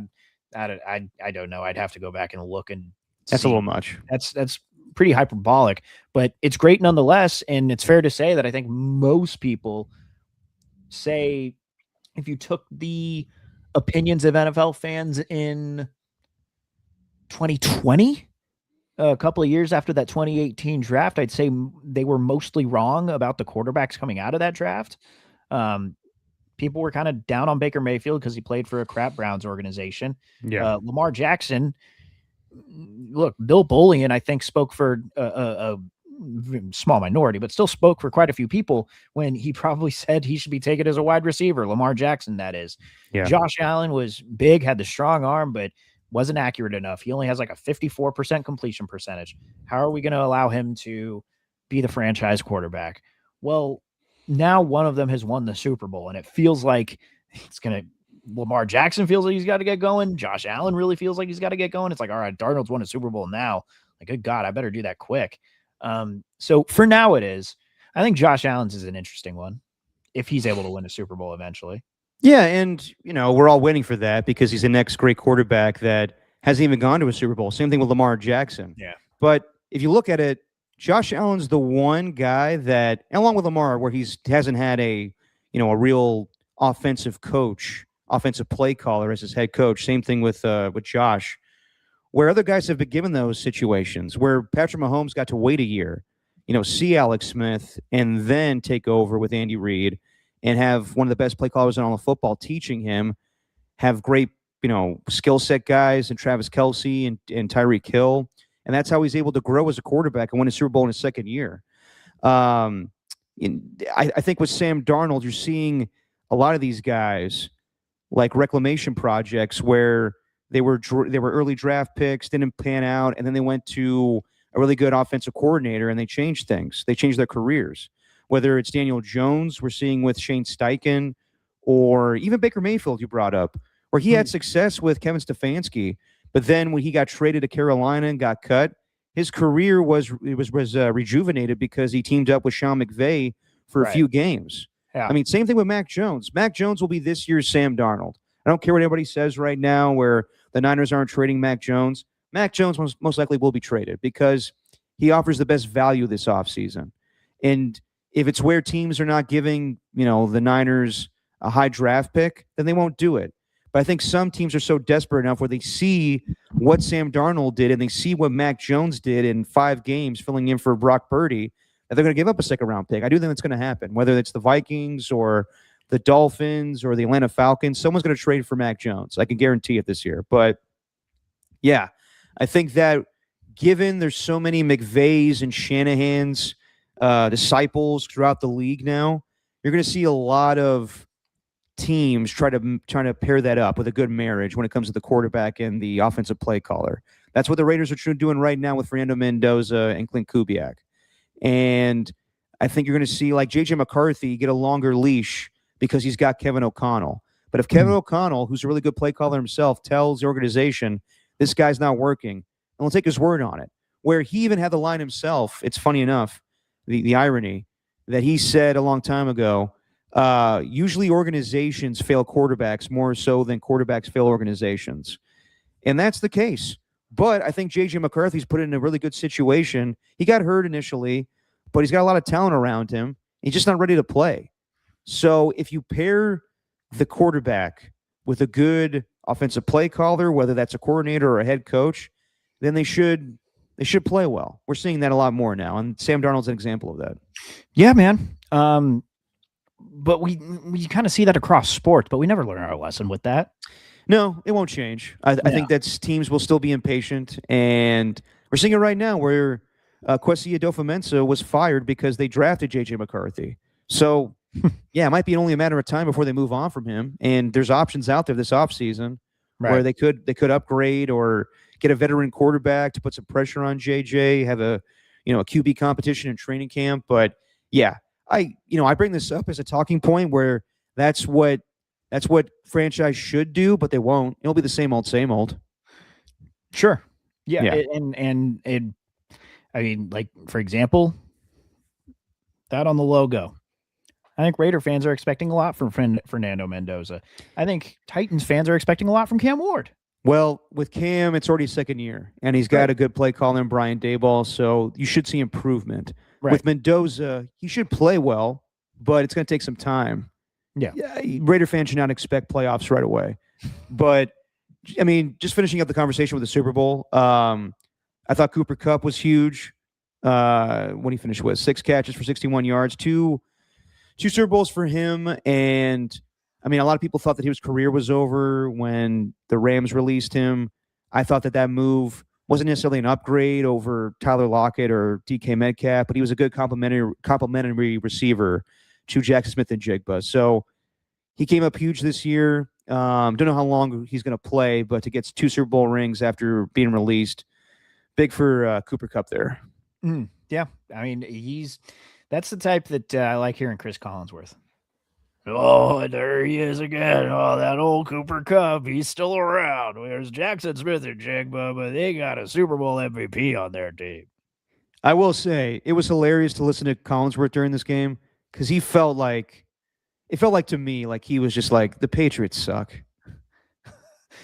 don't know. I'd have to go back and look, and that's a little much. That's pretty hyperbolic, but it's great nonetheless. And it's fair to say that I think most people say, if you took the opinions of NFL fans in 2020, a couple of years after that 2018 draft, I'd say they were mostly wrong about the quarterbacks coming out of that draft. People were kind of down on Baker Mayfield because he played for a crap Browns organization. Lamar Jackson, look, Bill Bullion, I think, spoke for a small minority, but still spoke for quite a few people when he probably said he should be taken as a wide receiver. Lamar Jackson, that is. Josh Allen was big, had the strong arm, but wasn't accurate enough. He only has like a 54% completion percentage. How are we going to allow him to be the franchise quarterback? Well, now one of them has won the Super Bowl, and it feels like Lamar Jackson feels like he's got to get going. Josh Allen really feels like he's got to get going. It's like, all right, Darnold's won a Super Bowl now. Like, good God, I better do that quick. So for now it is. I think Josh Allen's is an interesting one if he's able to win a Super Bowl eventually. Yeah, and, we're all waiting for that because he's the next great quarterback that hasn't even gone to a Super Bowl. Same thing with Lamar Jackson. Yeah. But if you look at it, Josh Allen's the one guy that, along with Lamar, where he hasn't had a real offensive coach, offensive play caller as his head coach. Same thing with Josh, where other guys have been given those situations where Patrick Mahomes got to wait a year, see Alex Smith and then take over with Andy Reid and have one of the best play callers in all of football teaching him, have great, skill set guys and Travis Kelce and Tyreek Hill. And that's how he's able to grow as a quarterback and win a Super Bowl in his second year. I think with Sam Darnold, you're seeing a lot of these guys like reclamation projects where they were early draft picks, didn't pan out, and then they went to a really good offensive coordinator and they changed things. They changed their careers. Whether it's Daniel Jones, we're seeing with Shane Steichen, or even Baker Mayfield you brought up, where he had success with Kevin Stefanski, but then when he got traded to Carolina and got cut, his career was rejuvenated because he teamed up with Sean McVay for a few games. Yeah. I mean, same thing with Mac Jones. Mac Jones will be this year's Sam Darnold. I don't care what anybody says right now where the Niners aren't trading Mac Jones. Mac Jones most likely will be traded because he offers the best value this offseason. And if it's where teams are not giving, the Niners a high draft pick, then they won't do it. But I think some teams are so desperate enough where they see what Sam Darnold did and they see what Mac Jones did in 5 games filling in for Brock Purdy that they're going to give up a second-round pick. I do think that's going to happen, whether it's the Vikings or the Dolphins or the Atlanta Falcons. Someone's going to trade for Mac Jones. I can guarantee it this year. But, yeah, I think that given there's so many McVays and Shanahan's disciples throughout the league now, you're going to see a lot of teams trying to pair that up with a good marriage when it comes to the quarterback and the offensive play caller. That's what the Raiders are doing right now with Fernando Mendoza and Klint Kubiak. And I think you're going to see like J.J. McCarthy get a longer leash because he's got Kevin O'Connell. But if Kevin O'Connell, who's a really good play caller himself, tells the organization this guy's not working, and we'll take his word on it. Where he even had the line himself, it's funny enough, the irony that he said a long time ago. Usually organizations fail quarterbacks more so than quarterbacks fail organizations. And that's the case. But I think J.J. McCarthy's put in a really good situation. He got hurt initially, but he's got a lot of talent around him. He's just not ready to play. So if you pair the quarterback with a good offensive play caller, whether that's a coordinator or a head coach, then they should play well. We're seeing that a lot more now, and Sam Darnold's an example of that. Yeah, man. But we kind of see that across sports, but we never learn our lesson with that. No, it won't change. I think that teams will still be impatient, and we're seeing it right now where Kwesi Adofo-Mensah was fired because they drafted J.J. McCarthy. So, yeah, it might be only a matter of time before they move on from him, and there's options out there this offseason where they could upgrade or get a veteran quarterback to put some pressure on JJ, have a QB competition in training camp. But yeah, I bring this up as a talking point where that's what franchise should do, but they won't. It'll be the same old. Sure. Yeah. I mean, like, for example, that on the logo. I think Raider fans are expecting a lot from Fernando Mendoza. I think Titans fans are expecting a lot from Cam Ward. Well, with Cam, it's already second year, and he's got a good play caller in Brian Daboll, so you should see improvement. Right. With Mendoza, he should play well, but it's going to take some time. Yeah, Raider fans should not expect playoffs right away. But, I mean, just finishing up the conversation with the Super Bowl, I thought Cooper Kupp was huge. When he finished with 6 catches for 61 yards, two Super Bowls for him, and I mean, a lot of people thought that his career was over when the Rams released him. I thought that move wasn't necessarily an upgrade over Tyler Lockett or DK Metcalf, but he was a good complimentary receiver to Jackson Smith and Jigba. So he came up huge this year. Don't know how long he's going to play, but to get 2 Super Bowl rings after being released, big for Cooper Kupp there. Yeah, I mean, that's the type that I like hearing Chris Collinsworth. Oh, there he is again. Oh, that old Cooper Kupp. He's still around. There's Jackson Smith and Jigba, but they got a Super Bowl MVP on their team. I will say, it was hilarious to listen to Collinsworth during this game because it felt like to me, like he was just like, the Patriots suck.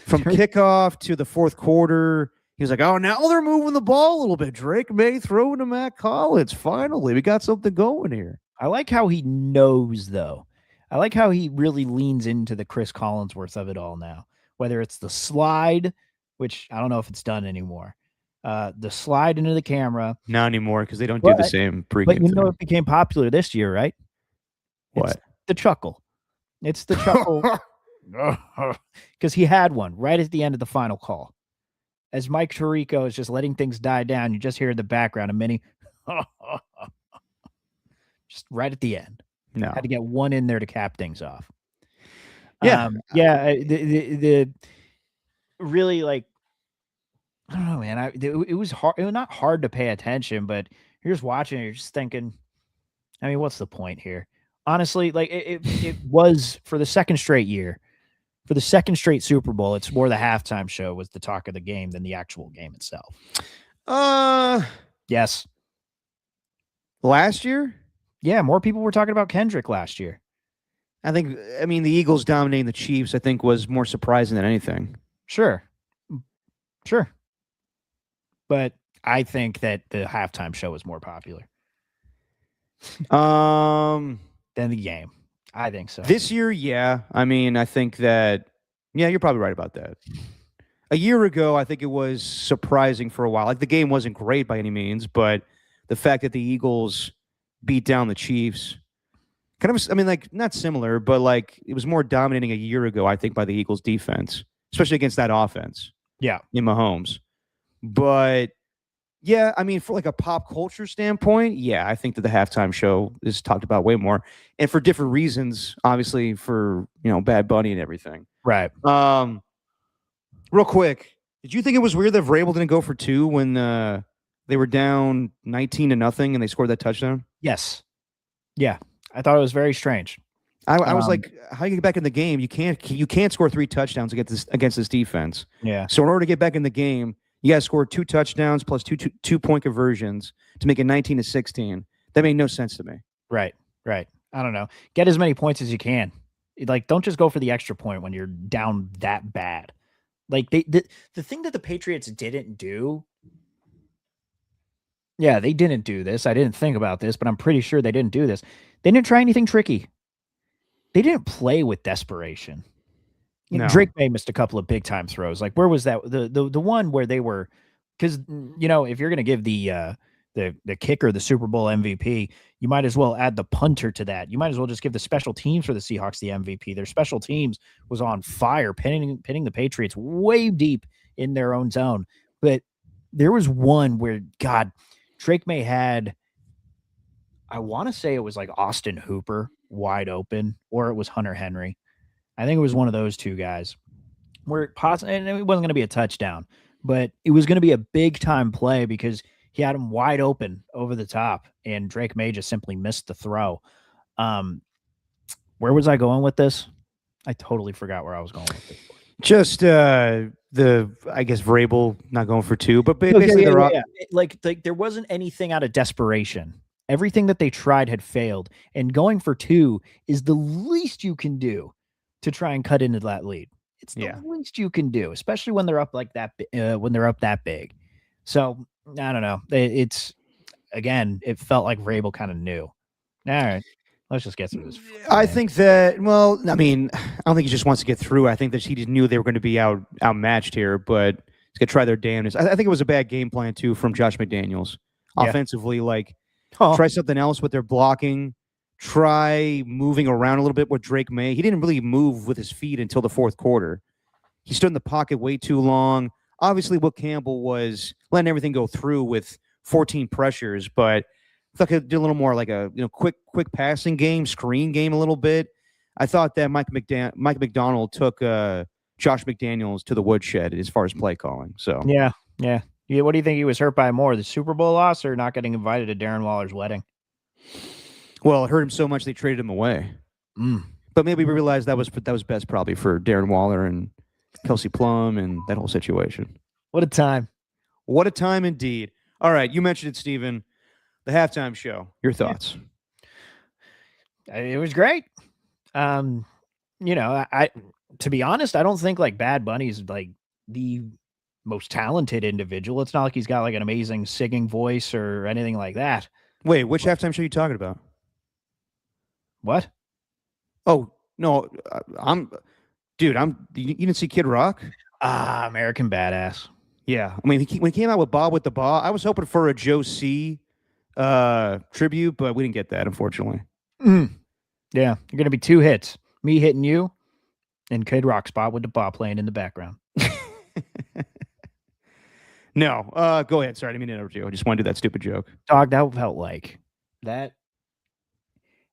From kickoff to the fourth quarter, he was like, oh, now they're moving the ball a little bit. Drake May throwing to Matt Collins. Finally, we got something going here. I like how he knows, though. I like how he really leans into the Chris Collinsworth of it all now, whether it's the slide, which I don't know if it's done anymore, the slide into the camera. Not anymore because they don't do the same pregame. But you know it became popular this year, right? What? It's the chuckle. It's the chuckle because he had one right at the end of the final call. As Mike Tirico is just letting things die down, you just hear in the background a mini just right at the end. No. Had to get one in there to cap things off. Yeah. The really, like, I don't know, man. It was hard. It was not hard to pay attention, but you're just watching, you're just thinking, I mean, what's the point here? Honestly, like it was for the second straight year, for the second straight Super Bowl, it's more the halftime show was the talk of the game than the actual game itself. Yes. Last year? Yeah, more people were talking about Kendrick last year. I mean, the Eagles dominating the Chiefs, I think, was more surprising than anything. Sure. But I think that the halftime show was more popular. Than the game. I think so. This year, yeah. I mean, I think that, yeah, you're probably right about that. A year ago, I think it was surprising for a while. Like, the game wasn't great by any means, but the fact that the Eagles beat down the Chiefs, kind of, I mean, like, not similar, but like it was more dominating a year ago, I think, by the Eagles defense, especially against that offense. Yeah. In Mahomes. But yeah, I mean, for like a pop culture standpoint, yeah, I think that the halftime show is talked about way more, and for different reasons, obviously, for, Bad Bunny and everything. Right. Real quick, did you think it was weird that Vrabel didn't go for 2 when they were down 19-0 and they scored that touchdown? Yes. Yeah. I thought it was very strange. I was like, how do you get back in the game? You can't score 3 touchdowns against this defense. Yeah. So in order to get back in the game, you got to score 2 touchdowns plus two point conversions to make it 19-16. That made no sense to me. Right. I don't know. Get as many points as you can. Like, don't just go for the extra point when you're down that bad. Like the thing that the Patriots didn't do. Yeah, they didn't do this. I didn't think about this, but I'm pretty sure they didn't do this. They didn't try anything tricky. They didn't play with desperation. No. Drake May missed a couple of big time throws. Like, where was that? The one where they were, because if you're gonna give the kicker the Super Bowl MVP, you might as well add the punter to that. You might as well just give the special teams for the Seahawks the MVP. Their special teams was on fire, pinning the Patriots way deep in their own zone. But there was one where, God, Drake May had, I want to say it was like Austin Hooper wide open, or it was Hunter Henry. I think it was one of those two guys where and it wasn't going to be a touchdown, but it was going to be a big time play because he had him wide open over the top, and Drake May just simply missed the throw. Where was I going with this? I totally forgot where I was going with this. Just I guess Vrabel not going for 2, but basically Like there wasn't anything out of desperation. Everything that they tried had failed, and going for 2 is the least you can do to try and cut into that lead. It's the least you can do, especially when they're up like that. When they're up that big, so I don't know. It's again, it felt like Vrabel kind of knew. All right, let's just get through this. I think that. Well, I mean, I don't think he just wants to get through. I think that he just knew they were going to be outmatched here, but he's going to try their damnedest. I think it was a bad game plan too from Josh McDaniels offensively. Like, try something else with their blocking. Try moving around a little bit with Drake May. He didn't really move with his feet until the 4th quarter. He stood in the pocket way too long. Obviously, Will Campbell was letting everything go through with 14 pressures, but I thought he did a little more like a quick passing game, screen game a little bit. I thought that Mike McDonald took Josh McDaniels to the woodshed as far as play calling. So yeah. What do you think he was hurt by more, the Super Bowl loss or not getting invited to Darren Waller's wedding? Well, it hurt him so much they traded him away. But maybe we realized that was best probably for Darren Waller and Kelsey Plum and that whole situation. What a time. What a time indeed. All right, you mentioned it, Steven. The halftime show. Your thoughts? It was great. I to be honest, I don't think like Bad Bunny's like the most talented individual. It's not like he's got like an amazing singing voice or anything like that. Wait, which halftime show are you talking about? What? Oh, no, you didn't see Kid Rock? American Badass. Yeah. I mean, when he came out with Bob with the Ball, I was hoping for a Joe C tribute, but we didn't get that, unfortunately. Yeah. You're going to be 2 hits. Me hitting you and Kid Rock spot with the ball playing in the background. No. Go ahead. Sorry, I didn't mean to interrupt you. I just want to do that stupid joke. Dog, that felt like that.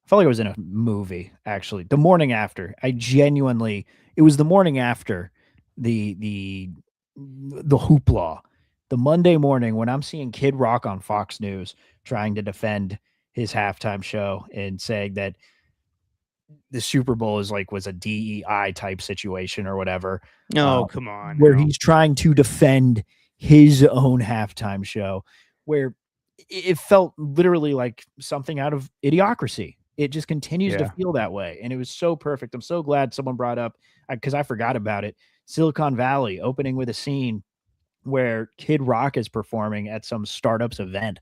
I felt like it was in a movie, actually. The morning after. It was the morning after the hoopla. The Monday morning when I'm seeing Kid Rock on Fox News trying to defend his halftime show and saying that the Super Bowl was a DEI type situation or whatever. No, come on. Where he's trying to defend his own halftime show, where it felt literally like something out of Idiocracy. It just continues to feel that way. And it was so perfect. I'm so glad someone brought up, because I forgot about it, Silicon Valley opening with a scene where Kid Rock is performing at some startup's event.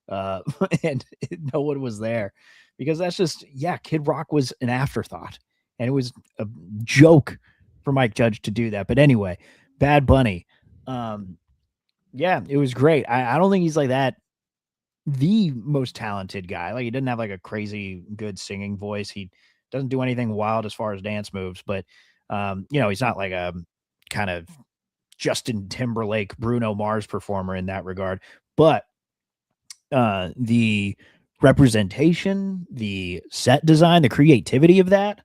And no one was there, because that's just, Kid Rock was an afterthought. And it was a joke for Mike Judge to do that. But anyway, Bad Bunny. It was great. I don't think he's like that the most talented guy. Like, he doesn't have like a crazy good singing voice. He doesn't do anything wild as far as dance moves, but he's not like a kind of Justin Timberlake, Bruno Mars performer in that regard. But the representation, the set design, the creativity of that,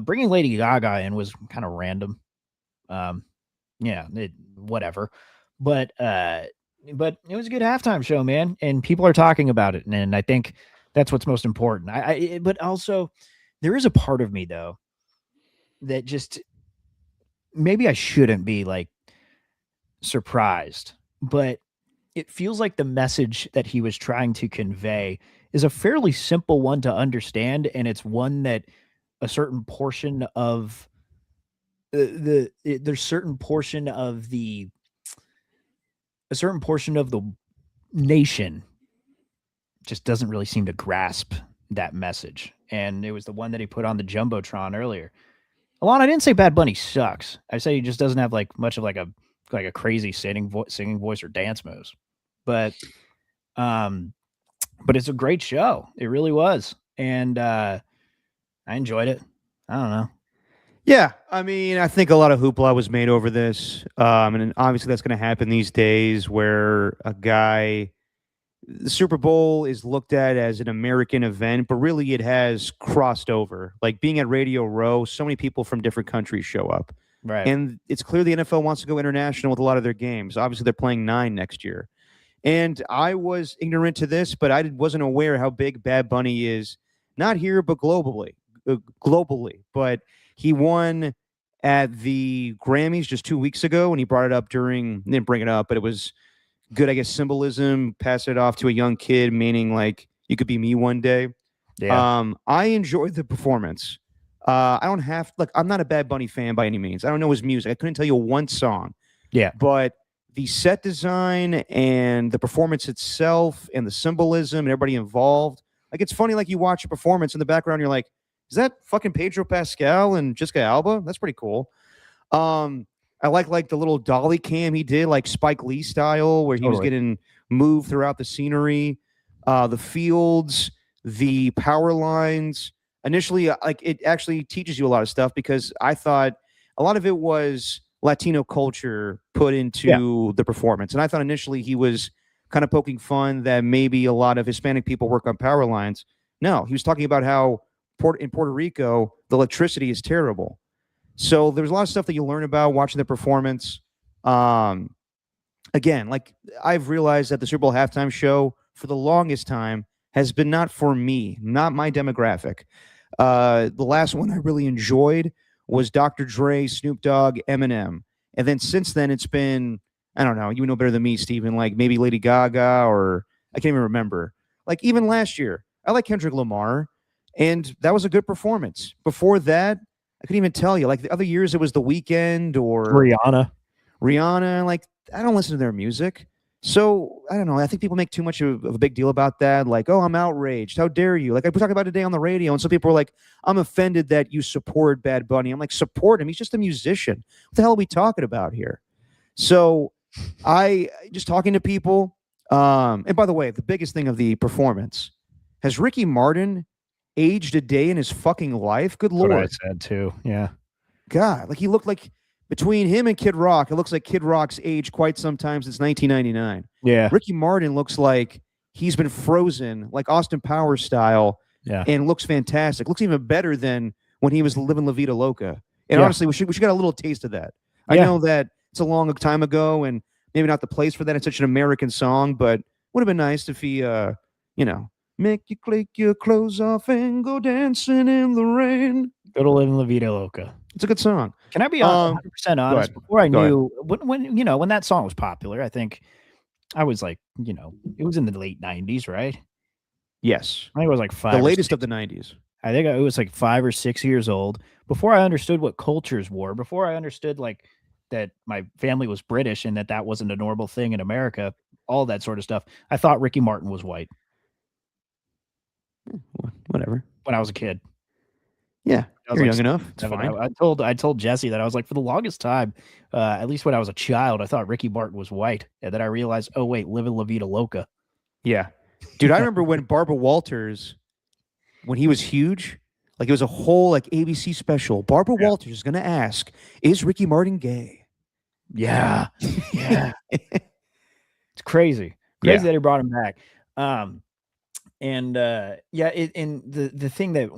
bringing Lady Gaga in was kind of random. Whatever. But it was a good halftime show, man, and people are talking about it, and I think that's what's most important. But also There is a part of me though that just maybe I shouldn't be like surprised, but it feels like the message that he was trying to convey is a fairly simple one to understand, and it's one that a certain portion of there's certain portion of the a certain portion of the nation just doesn't really seem to grasp that message. And it was the one that he put on the Jumbotron earlier. Alon, I didn't say Bad Bunny sucks. I say he just doesn't have like much of like a crazy singing voice or dance moves. But it's a great show. It really was. And I enjoyed it. I don't know. Yeah, I mean, I think a lot of hoopla was made over this, and obviously that's going to happen these days, where the Super Bowl is looked at as an American event, but really it has crossed over. Like being at Radio Row, so many people from different countries show up, Right. and it's clear the NFL wants to go international with a lot of their games. Obviously, they're playing 9 next year, and I was ignorant to this, but I wasn't aware how big Bad Bunny is, not here but globally. But he won at the Grammys just 2 weeks ago, and he brought it up didn't bring it up, but it was good, I guess, symbolism, pass it off to a young kid, meaning like you could be me one day. Yeah. I enjoyed the performance. I'm not a Bad Bunny fan by any means. I don't know his music. I couldn't tell you one song. Yeah. But the set design and the performance itself and the symbolism and everybody involved, like it's funny, like you watch a performance in the background, you're like, is that fucking Pedro Pascal and Jessica Alba? That's pretty cool. I like the little dolly cam he did, like Spike Lee style, where he was getting moved throughout the scenery, the fields, the power lines. Initially, like it actually teaches you a lot of stuff, because I thought a lot of it was Latino culture put into the performance, and I thought initially he was kind of poking fun that maybe a lot of Hispanic people work on power lines. No, he was talking about how in Puerto Rico the electricity is terrible. So there's a lot of stuff that you learn about watching the performance. Again, like I've realized that the Super Bowl halftime show for the longest time has been not for me, not my demographic. The last one I really enjoyed was Dr. Dre, Snoop Dogg, Eminem. And then since then, it's been, I don't know, you know better than me, Steven, like maybe Lady Gaga, or I can't even remember. Like even last year, I like Kendrick Lamar, and that was a good performance. Before that, I couldn't even tell you. Like the other years, it was The Weeknd or Rihanna. Like I don't listen to their music. So I don't know. I think people make too much of a big deal about that. Like, oh, I'm outraged. How dare you? Like I was talking about today on the radio, and some people are like, I'm offended that you support Bad Bunny. I'm like, support him. He's just a musician. What the hell are we talking about here? So I just talking to people. And by the way, the biggest thing of the performance, has Ricky Martin aged a day in his fucking life? Good Lord. That's what I said too. Yeah. God, like he looked like, between him and Kid Rock, it looks like Kid Rock's aged quite some time since 1999. Yeah. Ricky Martin looks like he's been frozen, like Austin Powers style, and looks fantastic. Looks even better than when he was living La Vida Loca. And honestly, we should get a little taste of that. I know that it's a long time ago, and maybe not the place for that. It's such an American song, but would have been nice if he, make you click your clothes off and go dancing in the rain. Go to live in La Vida Loca. It's a good song. Can I be 100% honest? Before I knew when that song was popular, I think I was like, it was in the late 90s, right? Yes. I think it was like 5. The latest of the 90s. I think it was like 5 or 6 years old. Before I understood what cultures were, before I understood like that my family was British and that wasn't a normal thing in America, all that sort of stuff, I thought Ricky Martin was white. Whatever. When I was a kid. Yeah, you're young enough. It's fine. I told Jesse that I was like, for the longest time, at least when I was a child, I thought Ricky Martin was white, and then I realized, oh wait, live in La Vida Loca. Yeah, dude, I remember when Barbara Walters, when he was huge, like it was a whole like ABC special. Barbara Walters is gonna ask, "Is Ricky Martin gay?" Yeah, yeah. It's crazy that he brought him back. And the thing that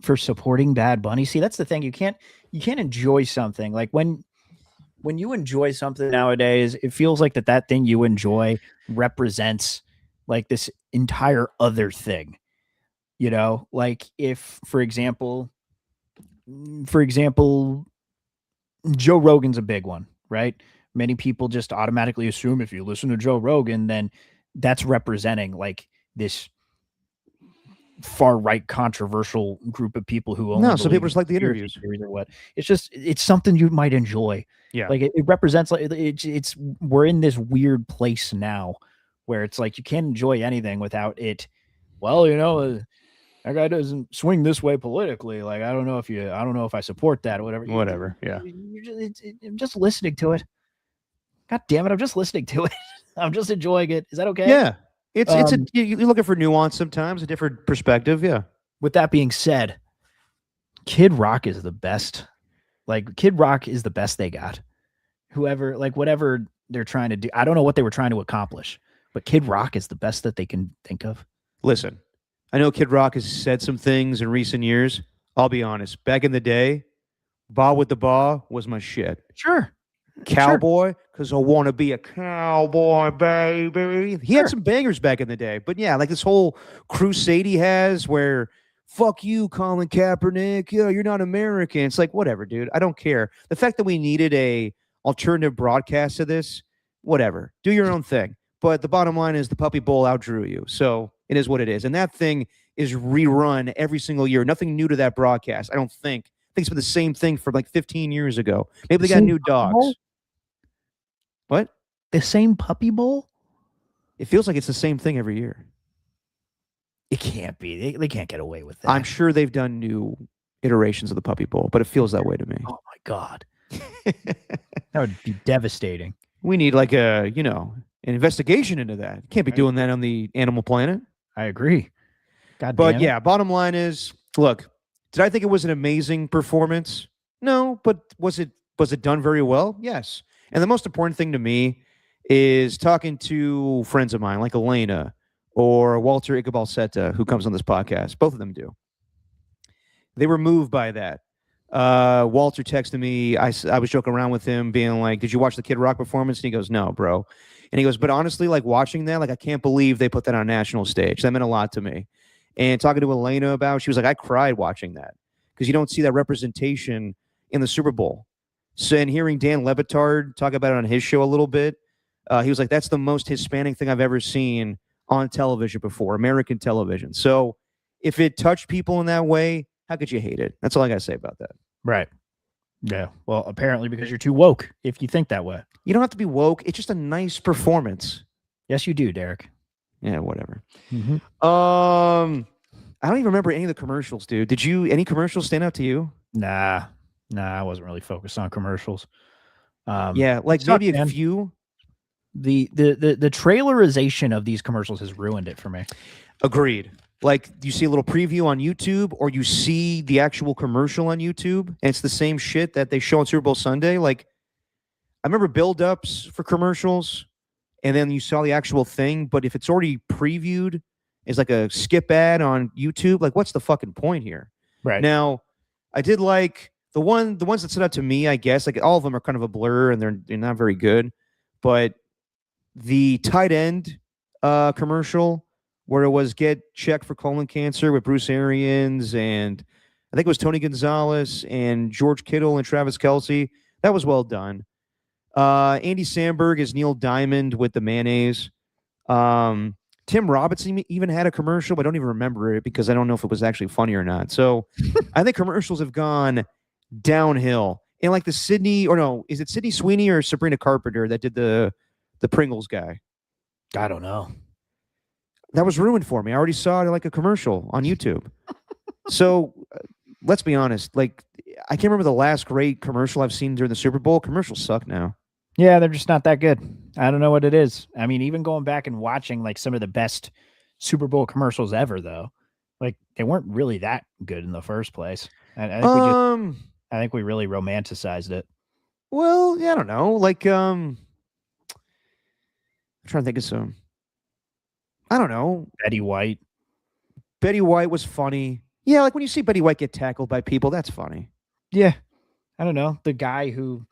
for supporting Bad Bunny, see, that's the thing. You can't enjoy something like when you enjoy something nowadays, it feels like that thing you enjoy represents like this entire other thing. You know, like if, for example, Joe Rogan's a big one, right? Many people just automatically assume if you listen to Joe Rogan, then that's representing like this far right controversial group of people who only No, some believe people in just like the conspiracy interviews. theories or what. It's something you might enjoy. Yeah. Like it represents like it's we're in this weird place now where it's like you can't enjoy anything without it. Well, that guy doesn't swing this way politically. Like I don't know if I support that or whatever. Whatever. Yeah. I'm just listening to it. God damn it, I'm just listening to it. I'm just enjoying it. Is that okay? Yeah. You're looking for nuance sometimes, a different perspective. Yeah. With that being said, Kid Rock is the best. Like Kid Rock is the best they got. Whatever they're trying to do, I don't know what they were trying to accomplish, but Kid Rock is the best that they can think of. Listen, I know Kid Rock has said some things in recent years. I'll be honest. Back in the day, Ba with the Ba was my shit. Sure. Cowboy, because I want to be a cowboy, baby. He had some bangers back in the day. But yeah, like this whole crusade he has where, fuck you, Colin Kaepernick. Yeah, you're not American. It's like, whatever, dude. I don't care. The fact that we needed a alternative broadcast to this, whatever. Do your own thing. But the bottom line is the Puppy Bowl outdrew you. So it is what it is. And that thing is rerun every single year. Nothing new to that broadcast, I don't think. I think it's been the same thing for like 15 years ago. Maybe they got new dogs. What? The same Puppy Bowl? It feels like it's the same thing every year. It can't be. They can't get away with that. I'm sure they've done new iterations of the Puppy Bowl, but it feels that way to me. Oh my God. That would be devastating. We need like an investigation into that. Can't be doing that on the Animal Planet. I agree. God But damn it. yeah, bottom line is, look, did I think it was an amazing performance? No, but was it done very well? Yes. And the most important thing to me is talking to friends of mine like Elena or Walter Ikabalseta, who comes on this podcast. Both of them do. They were moved by that. Walter texted me. I was joking around with him, being like, "Did you watch the Kid Rock performance?" And he goes, "No, bro." And he goes, "But honestly, like watching that, like I can't believe they put that on a national stage. That meant a lot to me." And talking to Elena about, she was like, "I cried watching that because you don't see that representation in the Super Bowl." So, and hearing Dan Le Batard talk about it on his show a little bit, he was like, "That's the most Hispanic thing I've ever seen on television before, American television." So, if it touched people in that way, how could you hate it? That's all I got to say about that. Right. Yeah. Well, apparently because you're too woke if you think that way. You don't have to be woke. It's just a nice performance. Yes, you do, Derek. Yeah, whatever. Mm-hmm. I don't even remember any of the commercials, dude. Did you? Any commercials stand out to you? Nah, I wasn't really focused on commercials. Yeah, like maybe a few. The trailerization of these commercials has ruined it for me. Agreed. Like you see a little preview on YouTube or you see the actual commercial on YouTube and it's the same shit that they show on Super Bowl Sunday. Like I remember build-ups for commercials and then you saw the actual thing, but if it's already previewed as like a skip ad on YouTube, like what's the fucking point here? Right. Now, I did like the ones that stood out to me, I guess, like all of them are kind of a blur and they're not very good, but the tight end commercial where it was get checked for colon cancer with Bruce Arians and I think it was Tony Gonzalez and George Kittle and Travis Kelce. That was well done. Andy Samberg is Neil Diamond with the mayonnaise. Tim Robinson even had a commercial, but I don't even remember it because I don't know if it was actually funny or not. So I think commercials have gone downhill. And like the is it Sydney Sweeney or Sabrina Carpenter that did the Pringles guy? I don't know. That was ruined for me. I already saw it like a commercial on YouTube. So let's be honest. Like, I can't remember the last great commercial I've seen during the Super Bowl. Commercials suck now. Yeah, they're just not that good. I don't know what it is. I mean, even going back and watching like some of the best Super Bowl commercials ever, though, like they weren't really that good in the first place. I think we really romanticized it. Well, yeah, I don't know. Like, I'm trying to think of some. I don't know. Betty White. Betty White was funny. Yeah, like when you see Betty White get tackled by people, that's funny. Yeah. I don't know. The guy who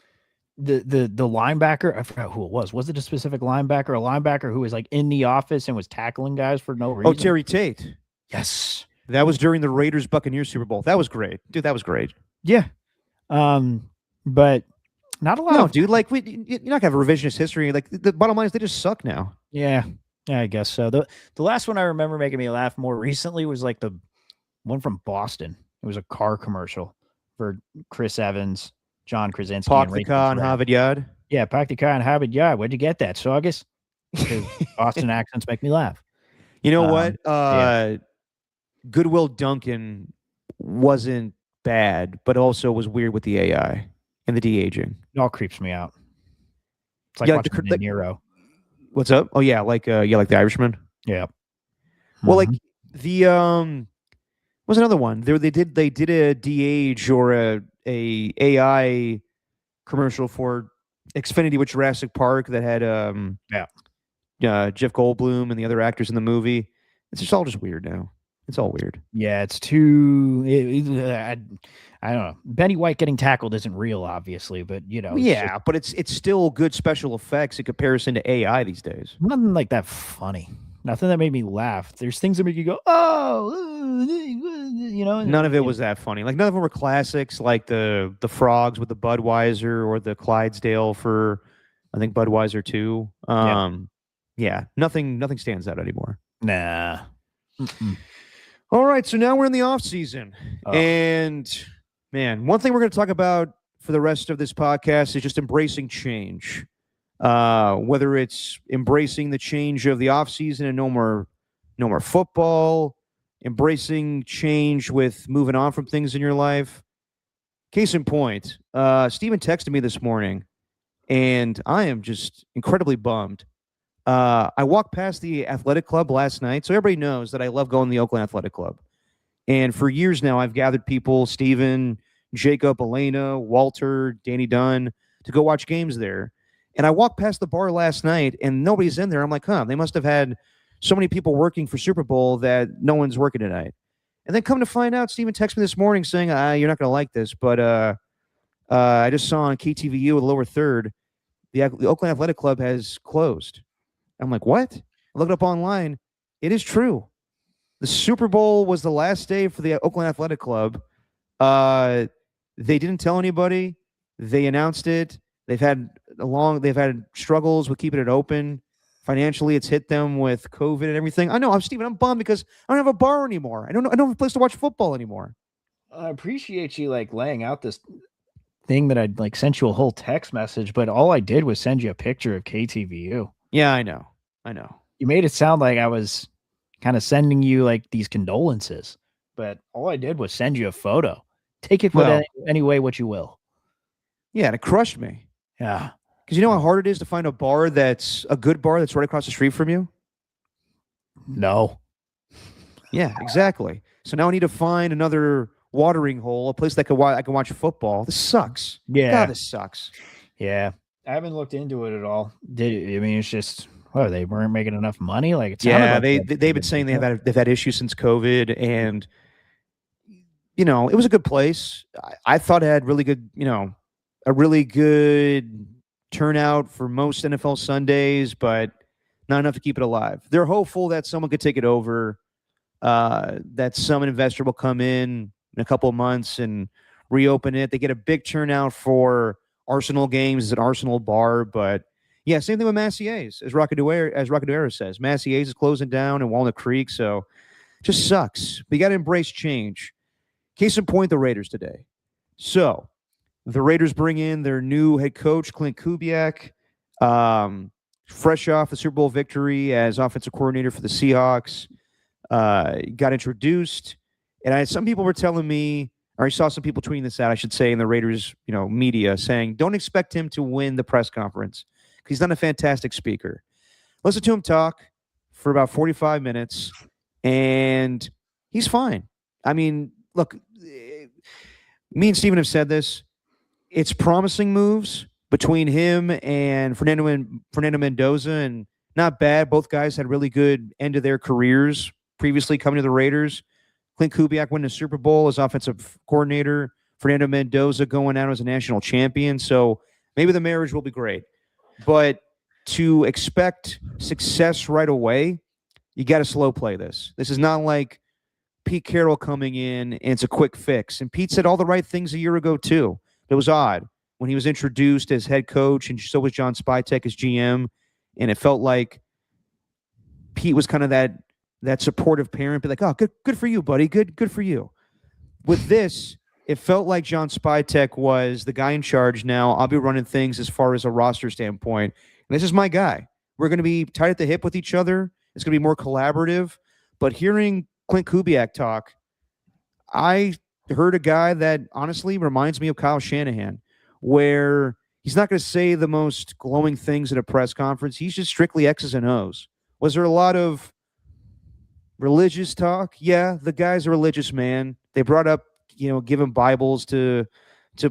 the linebacker, I forgot who it was. Was it a specific linebacker? A linebacker who was like in the office and was tackling guys for no reason? Oh, Terry Tate. Yes. That was during the Raiders Buccaneers Super Bowl. That was great, dude. That was great. Yeah. But not a lot No, of dude. Like you're not gonna have a revisionist history. Like the bottom line is they just suck now. yeah. Yeah, I guess so. The last one I remember making me laugh more recently was like the one from Boston. It was a car commercial for Chris Evans, John Krasinski, Park and the Rachel car on Brad. Harvard Yard. Yeah, park the car in Harvard Yard. Where'd you get that, Saugus? Because Boston accents make me laugh. You know what? Yeah. Goodwill Duncan wasn't bad, but also was weird with the AI and the de-aging. It all creeps me out. It's like Yeah, watching De Niro. What's up? Oh yeah, like the Irishman. Yeah. Well, like the what's another one? They did a de-age or a AI commercial for Xfinity with Jurassic Park that had Jeff Goldblum and the other actors in the movie. It's just all just weird now. It's all weird. Yeah, it's too. I don't know. Benny White getting tackled isn't real, obviously, but you know. Yeah, but it's still good special effects in comparison to AI these days. Nothing like that funny. Nothing that made me laugh. There's things that make you go, oh, you know. None of it was that funny. Like none of them were classics, like the frogs with the Budweiser or the Clydesdale for, I think Budweiser too. Yeah, nothing stands out anymore. Nah. All right, so now we're in the off season, and man, one thing we're going to talk about for the rest of this podcast is just embracing change. Whether it's embracing the change of the off season and no more football, embracing change with moving on from things in your life. Case in point, Steven texted me this morning, and I am just incredibly bummed. I walked past the athletic club last night, so everybody knows that I love going to the Oakland Athletic Club. And for years now, I've gathered people, Steven, Jacob, Elena, Walter, Danny Dunn, to go watch games there. And I walked past the bar last night, and nobody's in there. I'm like, they must have had so many people working for Super Bowl that no one's working tonight. And then come to find out, Steven texted me this morning saying, you're not going to like this, but I just saw on KTVU with lower third, the Oakland Athletic Club has closed. I'm like, what? I looked up online. It is true. The Super Bowl was the last day for the Oakland Athletic Club. They didn't tell anybody. They announced it. They've had struggles with keeping it open. Financially, it's hit them with COVID and everything. I know. I'm bummed because I don't have a bar anymore. I don't have a place to watch football anymore. I appreciate you like laying out this thing that I'd like sent you a whole text message, but all I did was send you a picture of KTVU. Yeah, I know. You made it sound like I was kind of sending you like these condolences, but all I did was send you a photo. Take it any way what you will. Yeah, and it crushed me. Yeah. Because you know how hard it is to find a bar that's a good bar that's right across the street from you? No. Yeah, exactly. So now I need to find another watering hole, a place that I can watch football. This sucks. Yeah. God, this sucks. Yeah. I haven't looked into it at all. It's just, they weren't making enough money. Like it's they've been saying they've had issues since COVID, and it was a good place. I thought it had really good, a really good turnout for most NFL Sundays, but not enough to keep it alive. They're hopeful that someone could take it over, that some investor will come in a couple of months and reopen it. They get a big turnout for Arsenal games. It's an Arsenal bar, but yeah, same thing with Massier's, as Rockadera says. Massier's is closing down in Walnut Creek, so it just sucks. But you got to embrace change. Case in point, the Raiders today. So the Raiders bring in their new head coach, Klint Kubiak, fresh off a Super Bowl victory as offensive coordinator for the Seahawks. Got introduced, and some people were telling me, or I saw some people tweeting this out, I should say, in the Raiders, media, saying, don't expect him to win the press conference. He's not a fantastic speaker. Listen to him talk for about 45 minutes, and he's fine. I mean, look, me and Steven have said this. It's promising moves between him and Fernando Mendoza, and not bad. Both guys had really good end of their careers previously coming to the Raiders. Klint Kubiak winning a Super Bowl as offensive coordinator. Fernando Mendoza going out as a national champion. So maybe the marriage will be great. But to expect success right away, you got to slow play this. This is not like Pete Carroll coming in and it's a quick fix. And Pete said all the right things a year ago, too. It was odd when he was introduced as head coach, and so was John Spytek as GM. And it felt like Pete was kind of that supportive parent, be like, oh, good for you, buddy. Good for you. With this, it felt like John Spytek was the guy in charge now. I'll be running things as far as a roster standpoint. And this is my guy. We're going to be tight at the hip with each other. It's going to be more collaborative. But hearing Klint Kubiak talk, I heard a guy that honestly reminds me of Kyle Shanahan, where he's not going to say the most glowing things at a press conference. He's just strictly X's and O's. Was there a lot of religious talk? Yeah, the guy's a religious man. They brought up, giving Bibles to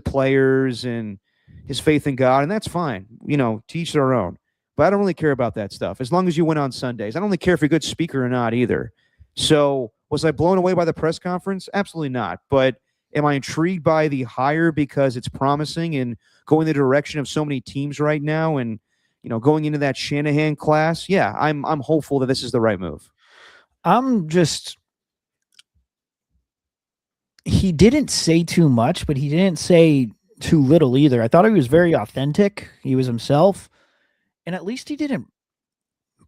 players and his faith in God, and that's fine. To each their own. But I don't really care about that stuff. As long as you win on Sundays. I don't really care if you're a good speaker or not either. So was I blown away by the press conference? Absolutely not. But am I intrigued by the hire because it's promising and going the direction of so many teams right now and, going into that Shanahan class? Yeah, I'm hopeful that this is the right move. He didn't say too much, but he didn't say too little either. I thought he was very authentic. He was himself. And at least he didn't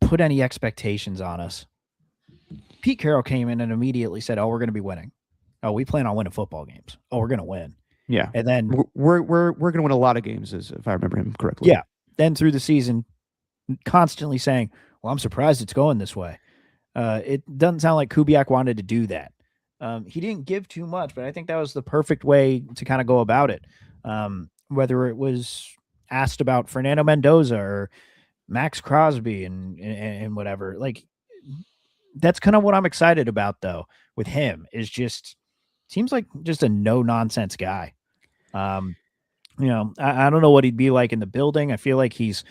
put any expectations on us. Pete Carroll came in and immediately said, oh, we're going to be winning. Oh, we plan on winning football games. Oh, we're going to win. Yeah. And then we're going to win a lot of games, if I remember him correctly. Yeah. Then through the season, constantly saying, well, I'm surprised it's going this way. It doesn't sound like Kubiak wanted to do that. He didn't give too much, but I think that was the perfect way to kind of go about it. Whether it was asked about Fernando Mendoza or Maxx Crosby and whatever, like that's kind of what I'm excited about though with him is just seems like just a no nonsense guy. I don't know what he'd be like in the building. I feel like he's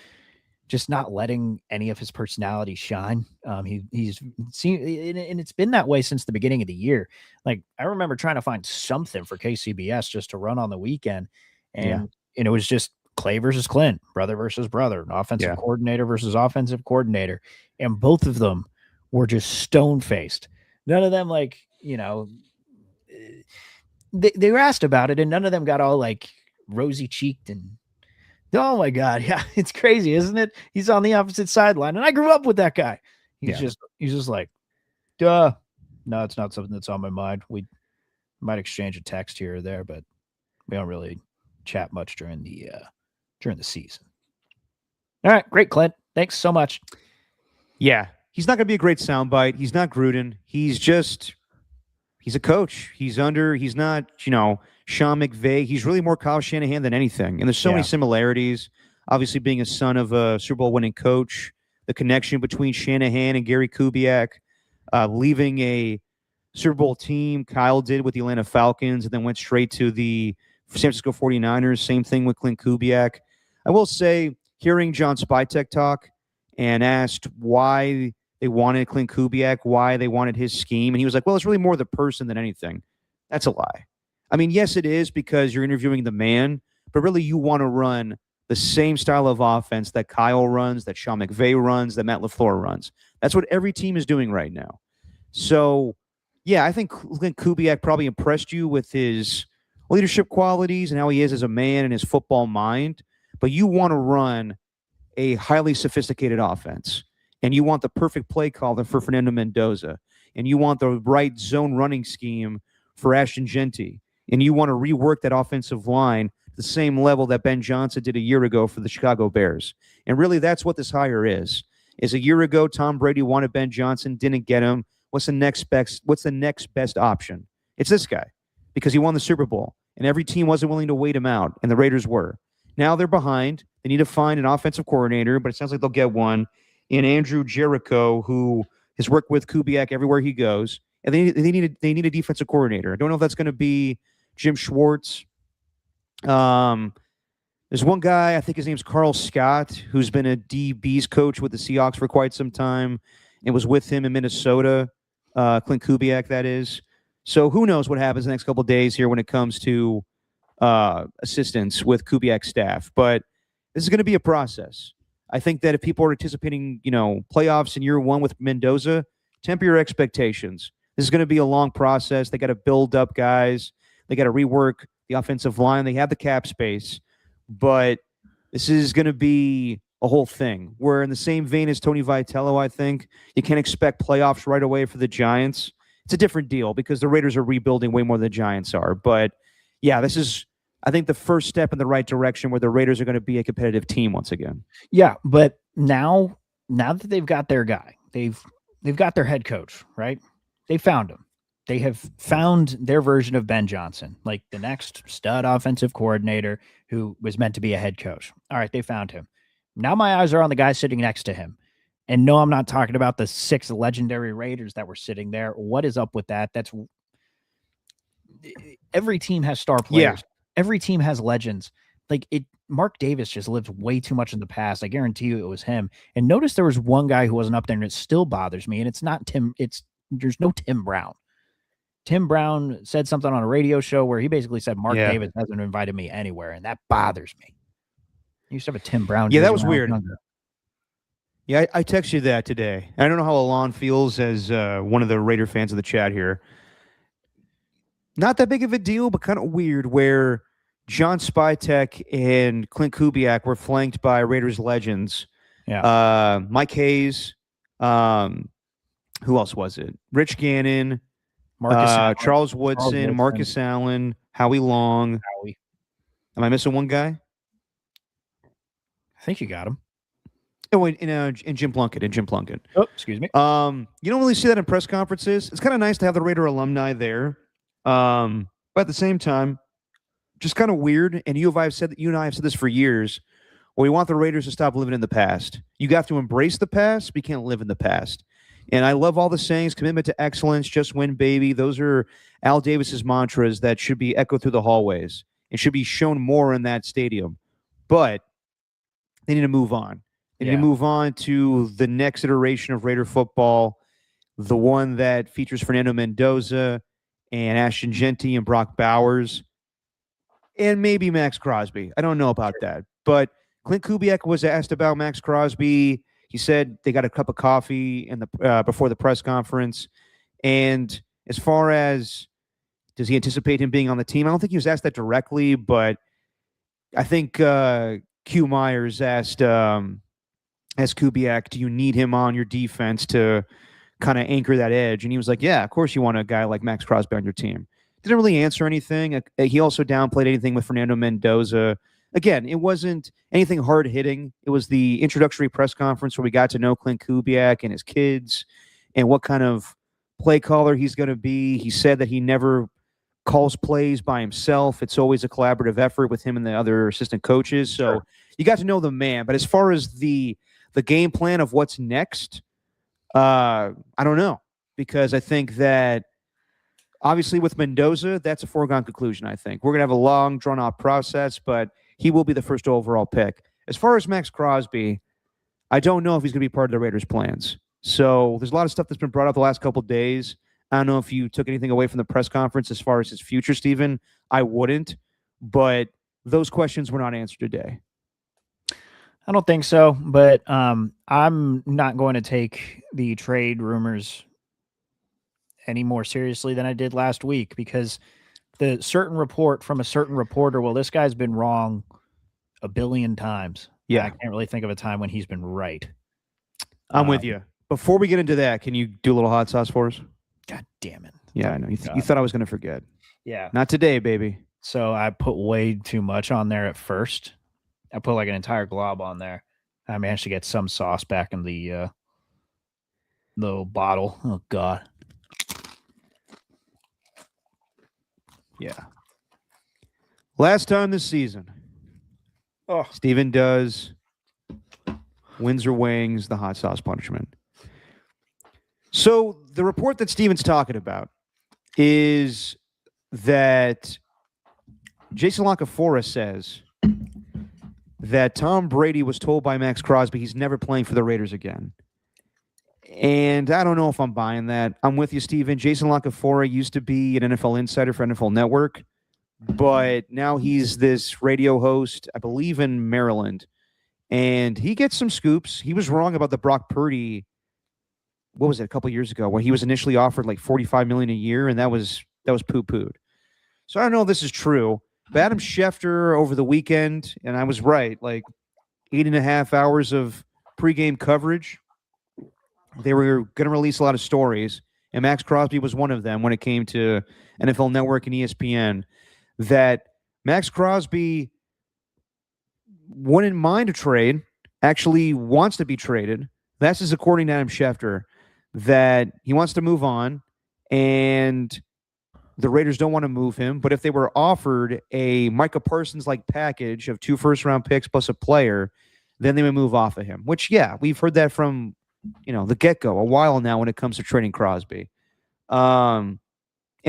just not letting any of his personality shine. He's seen, and it's been that way since the beginning of the year. Like I remember trying to find something for KCBS just to run on the weekend. And it was just Clay versus Klint, brother versus brother, offensive coordinator versus offensive coordinator. And both of them were just stone faced. None of them they were asked about it and none of them got all like rosy cheeked and oh my God. Yeah. It's crazy, isn't it? He's on the opposite sideline and I grew up with that guy. He's just like, duh. No, it's not something that's on my mind. We might exchange a text here or there, but we don't really chat much during the season. All right. Great, Klint. Thanks so much. Yeah. He's not going to be a great soundbite. He's not Gruden. He's a coach. He's not, Sean McVay. He's really more Kyle Shanahan than anything. And there's so many similarities. Obviously, being a son of a Super Bowl winning coach, the connection between Shanahan and Gary Kubiak, leaving a Super Bowl team, Kyle did with the Atlanta Falcons, and then went straight to the San Francisco 49ers. Same thing with Klint Kubiak. I will say, hearing John Spytek talk and asked why they wanted Klint Kubiak, why they wanted his scheme, and he was like, well, it's really more the person than anything. That's a lie. I mean, yes, it is because you're interviewing the man, but really you want to run the same style of offense that Kyle runs, that Sean McVay runs, that Matt LaFleur runs. That's what every team is doing right now. So, yeah, I think Klint Kubiak probably impressed you with his leadership qualities and how he is as a man and his football mind, but you want to run a highly sophisticated offense, and you want the perfect play caller for Fernando Mendoza, and you want the right zone running scheme for Ashton Genty, and you want to rework that offensive line the same level that Ben Johnson did a year ago for the Chicago Bears. And really, that's what this hire is a year ago, Tom Brady wanted Ben Johnson, didn't get him. What's the next best option? It's this guy, because he won the Super Bowl, and every team wasn't willing to wait him out, and the Raiders were. Now they're behind. They need to find an offensive coordinator, but it sounds like they'll get one in Andrew Jericho, who has worked with Kubiak everywhere he goes. And they need a defensive coordinator. I don't know if that's going to be Jim Schwartz. There's one guy, I think his name's Carl Scott, who's been a DB's coach with the Seahawks for quite some time and was with him in Minnesota. Klint Kubiak, that is. So who knows what happens the next couple of days here when it comes to assistance with Kubiak's staff. But this is going to be a process. I think that if people are anticipating, playoffs in year one with Mendoza, temper your expectations. This is going to be a long process. They got to build up guys. They got to rework the offensive line. They have the cap space, but this is going to be a whole thing. We're in the same vein as Tony Vitello, I think. You can't expect playoffs right away for the Giants. It's a different deal because the Raiders are rebuilding way more than the Giants are. But, yeah, this is, I think, the first step in the right direction where the Raiders are going to be a competitive team once again. Yeah, but now that they've got their guy, they've got their head coach, right? They found him. They have found their version of Ben Johnson, like the next stud offensive coordinator who was meant to be a head coach. All right, they found him. Now my eyes are on the guy sitting next to him. And no, I'm not talking about the 6 legendary Raiders that were sitting there. What is up with that? That's every team has star players. Yeah. Every team has legends. Like Mark Davis just lived way too much in the past. I guarantee you it was him. And notice there was one guy who wasn't up there, and it still bothers me. And it's not Tim. There's no Tim Brown. Tim Brown said something on a radio show where he basically said Mark Davis hasn't invited me anywhere, and that bothers me. I used to have a Tim Brown. Yeah, that was weird. Yeah, I texted you that today. I don't know how Alon feels as one of the Raider fans of the chat here. Not that big of a deal, but kind of weird where John Spytek and Klint Kubiak were flanked by Raiders legends. Yeah. Mike Hayes. Who else was it? Rich Gannon. Charles Woodson, Marcus Allen, Howie Long. Am I missing one guy? I think you got him. Oh, and Jim Plunkett. Oh, excuse me. You don't really see that in press conferences. It's kind of nice to have the Raider alumni there. But at the same time, just kind of weird. And you and I have said this for years. Well, we want the Raiders to stop living in the past. You have to embrace the past, but you can't live in the past. And I love all the sayings, commitment to excellence, just win, baby. Those are Al Davis's mantras that should be echoed through the hallways. It should be shown more in that stadium. But they need to move on. They need to move on to the next iteration of Raider football, the one that features Fernando Mendoza and Ashton Genty and Brock Bowers, and maybe Maxx Crosby. I don't know about that. But Klint Kubiak was asked about Maxx Crosby. He said they got a cup of coffee before the press conference. And as far as does he anticipate him being on the team, I don't think he was asked that directly, but I think Q Myers asked Kubiak, do you need him on your defense to kind of anchor that edge? And he was like, yeah, of course you want a guy like Maxx Crosby on your team. Didn't really answer anything. He also downplayed anything with Fernando Mendoza. Again, it wasn't anything hard-hitting. It was the introductory press conference where we got to know Klint Kubiak and his kids and what kind of play caller he's going to be. He said that he never calls plays by himself. It's always a collaborative effort with him and the other assistant coaches. So you got to know the man. But as far as the game plan of what's next, I don't know. Because I think that obviously with Mendoza, that's a foregone conclusion, I think. We're going to have a long, drawn-out process, but he will be the first overall pick. As far as Maxx Crosby, I don't know if he's going to be part of the Raiders' plans. So there's a lot of stuff that's been brought up the last couple of days. I don't know if you took anything away from the press conference as far as his future, Steven. I wouldn't. But those questions were not answered today. I don't think so. But I'm not going to take the trade rumors any more seriously than I did last week because the certain report from a certain reporter, well, this guy's been wrong a billion times. Yeah. I can't really think of a time when he's been right. I'm with you. Before we get into that, can you do a little hot sauce for us? God damn it. Yeah, I know. You thought I was going to forget. Yeah. Not today, baby. So I put way too much on there at first. I put like an entire glob on there. I managed to get some sauce back in the little bottle. Oh, God. Yeah. Last time this season, Steven does Windsor Wings, the hot sauce punishment. So the report that Steven's talking about is that Jason Locafora says that Tom Brady was told by Maxx Crosby he's never playing for the Raiders again. And I don't know if I'm buying that. I'm with you, Steven. Jason Locafora used to be an NFL insider for NFL Network, but now he's this radio host, I believe, in Maryland. And he gets some scoops. He was wrong about the Brock Purdy what was it, a couple years ago when he was initially offered like $45 million a year, and that was poo-pooed. So I don't know if this is true, but Adam Schefter over the weekend, and I was right, like 8.5 hours of pregame coverage. They were going to release a lot of stories, and Maxx Crosby was one of them when it came to NFL Network and ESPN, that Maxx Crosby wouldn't mind a trade, actually wants to be traded. That's just according to Adam Schefter, that he wants to move on, and the Raiders don't want to move him. But if they were offered a Micah Parsons-like package of 2 first-round picks plus a player, then they would move off of him, which, yeah, we've heard that from, the get-go a while now when it comes to trading Crosby. And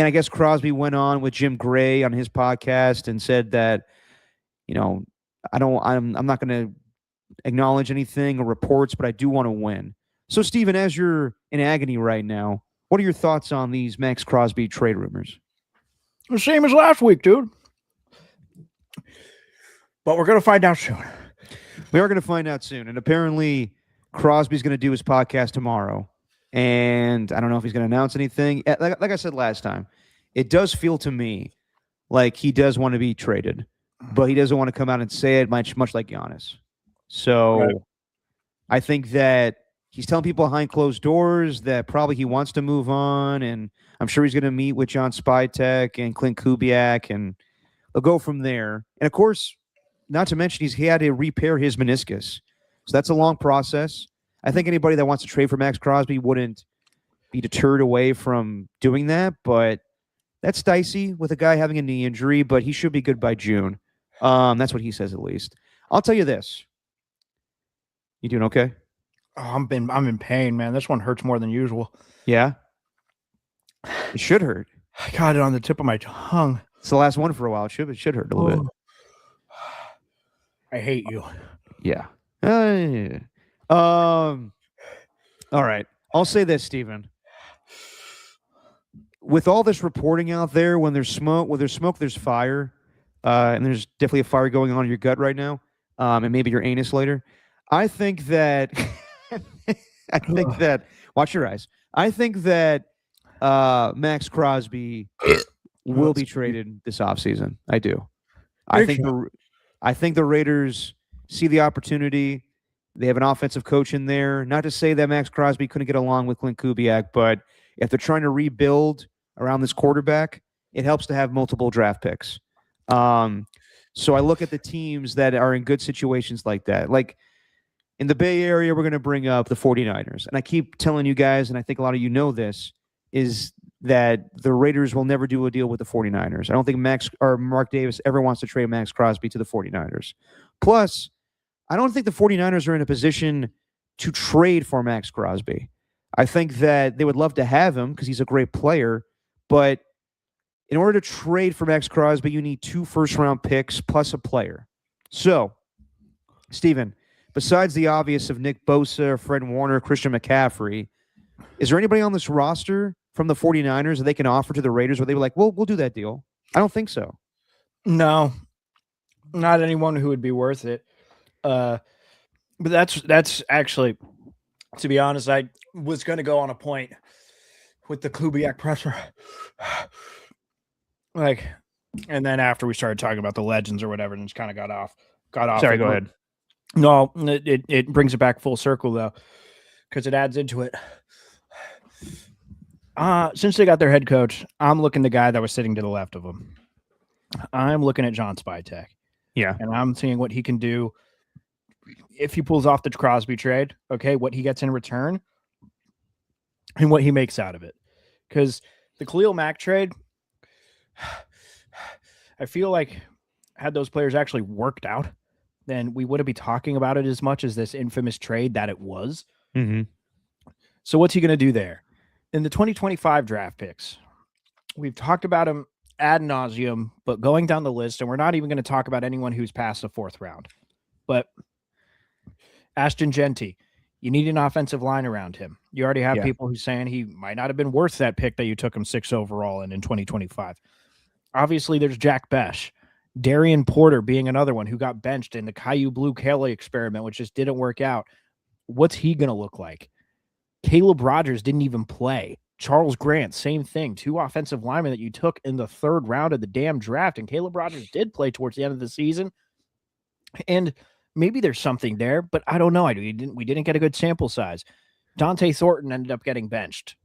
I guess Crosby went on with Jim Gray on his podcast and said that, I'm not going to acknowledge anything or reports, but I do want to win. So, Steven, as you're in agony right now, what are your thoughts on these Maxx Crosby trade rumors? The same as last week, dude. But we're going to find out soon. We are going to find out soon. And apparently Crosby's going to do his podcast tomorrow. And I don't know if he's going to announce anything. Like I said last time, it does feel to me like he does want to be traded, but he doesn't want to come out and say it much like Giannis. So right. I think that he's telling people behind closed doors that probably he wants to move on, and I'm sure he's going to meet with John Spytek and Klint Kubiak, and they'll go from there. And, of course, not to mention he had to repair his meniscus. So that's a long process. I think anybody that wants to trade for Maxx Crosby wouldn't be deterred away from doing that, but that's dicey with a guy having a knee injury, but he should be good by June. That's what he says at least. I'll tell you this. You doing okay? Oh, I'm in pain, man. This one hurts more than usual. Yeah? It should hurt. I got it on the tip of my tongue. It's the last one for a while. It should hurt a little bit. I hate you. Yeah. All right. I'll say this, Steven. With all this reporting out there, when there's smoke, there's fire. And there's definitely a fire going on in your gut right now. And maybe your anus later. I think that watch your eyes. I think that Maxx Crosby will be traded this offseason. I do. I think the Raiders see the opportunity. They have an offensive coach in there. Not to say that Maxx Crosby couldn't get along with Klint Kubiak, but if they're trying to rebuild around this quarterback, it helps to have multiple draft picks. So I look at the teams that are in good situations like that. Like in the Bay Area, we're going to bring up the 49ers. And I keep telling you guys, and I think a lot of you know this, is that the Raiders will never do a deal with the 49ers. I don't think Mark Davis ever wants to trade Maxx Crosby to the 49ers. Plus, I don't think the 49ers are in a position to trade for Maxx Crosby. I think that they would love to have him because he's a great player, but in order to trade for Maxx Crosby, you need 2 first-round picks plus a player. So, Steven, besides the obvious of Nick Bosa, Fred Warner, Christian McCaffrey, is there anybody on this roster from the 49ers that they can offer to the Raiders where they were like, well, we'll do that deal? I don't think so. No, not anyone who would be worth it. But that's actually, to be honest, I was going to go on a point with the Kubiak pressure. And then after we started talking about the legends or whatever, and just kind of got off. Sorry, go ahead. No, it brings it back full circle though, because it adds into it. Since they got their head coach, I'm looking at the guy that was sitting to the left of him. I'm looking at John Spytek. Yeah. And I'm seeing what he can do if he pulls off the Crosby trade, okay, what he gets in return and what he makes out of it. Because the Khalil Mack trade, I feel like had those players actually worked out, then we wouldn't be talking about it as much as this infamous trade that it was. Mm-hmm. So what's he going to do there? In the 2025 draft picks, we've talked about him ad nauseum, but going down the list, and we're not even going to talk about anyone who's past the 4th round. But Ashton Genty, you need an offensive line around him. You already have people who's saying he might not have been worth that pick that you took him 6 overall in 2025. Obviously, there's Jack Besh. Darian Porter being another one who got benched in the Caillou Blue Kelly experiment, which just didn't work out. What's he going to look like? Caleb Rogers didn't even play. Charles Grant, same thing. 2 offensive linemen that you took in the 3rd round of the damn draft. And Caleb Rogers did play towards the end of the season. And maybe there's something there, but I don't know. We didn't get a good sample size. Dante Thornton ended up getting benched.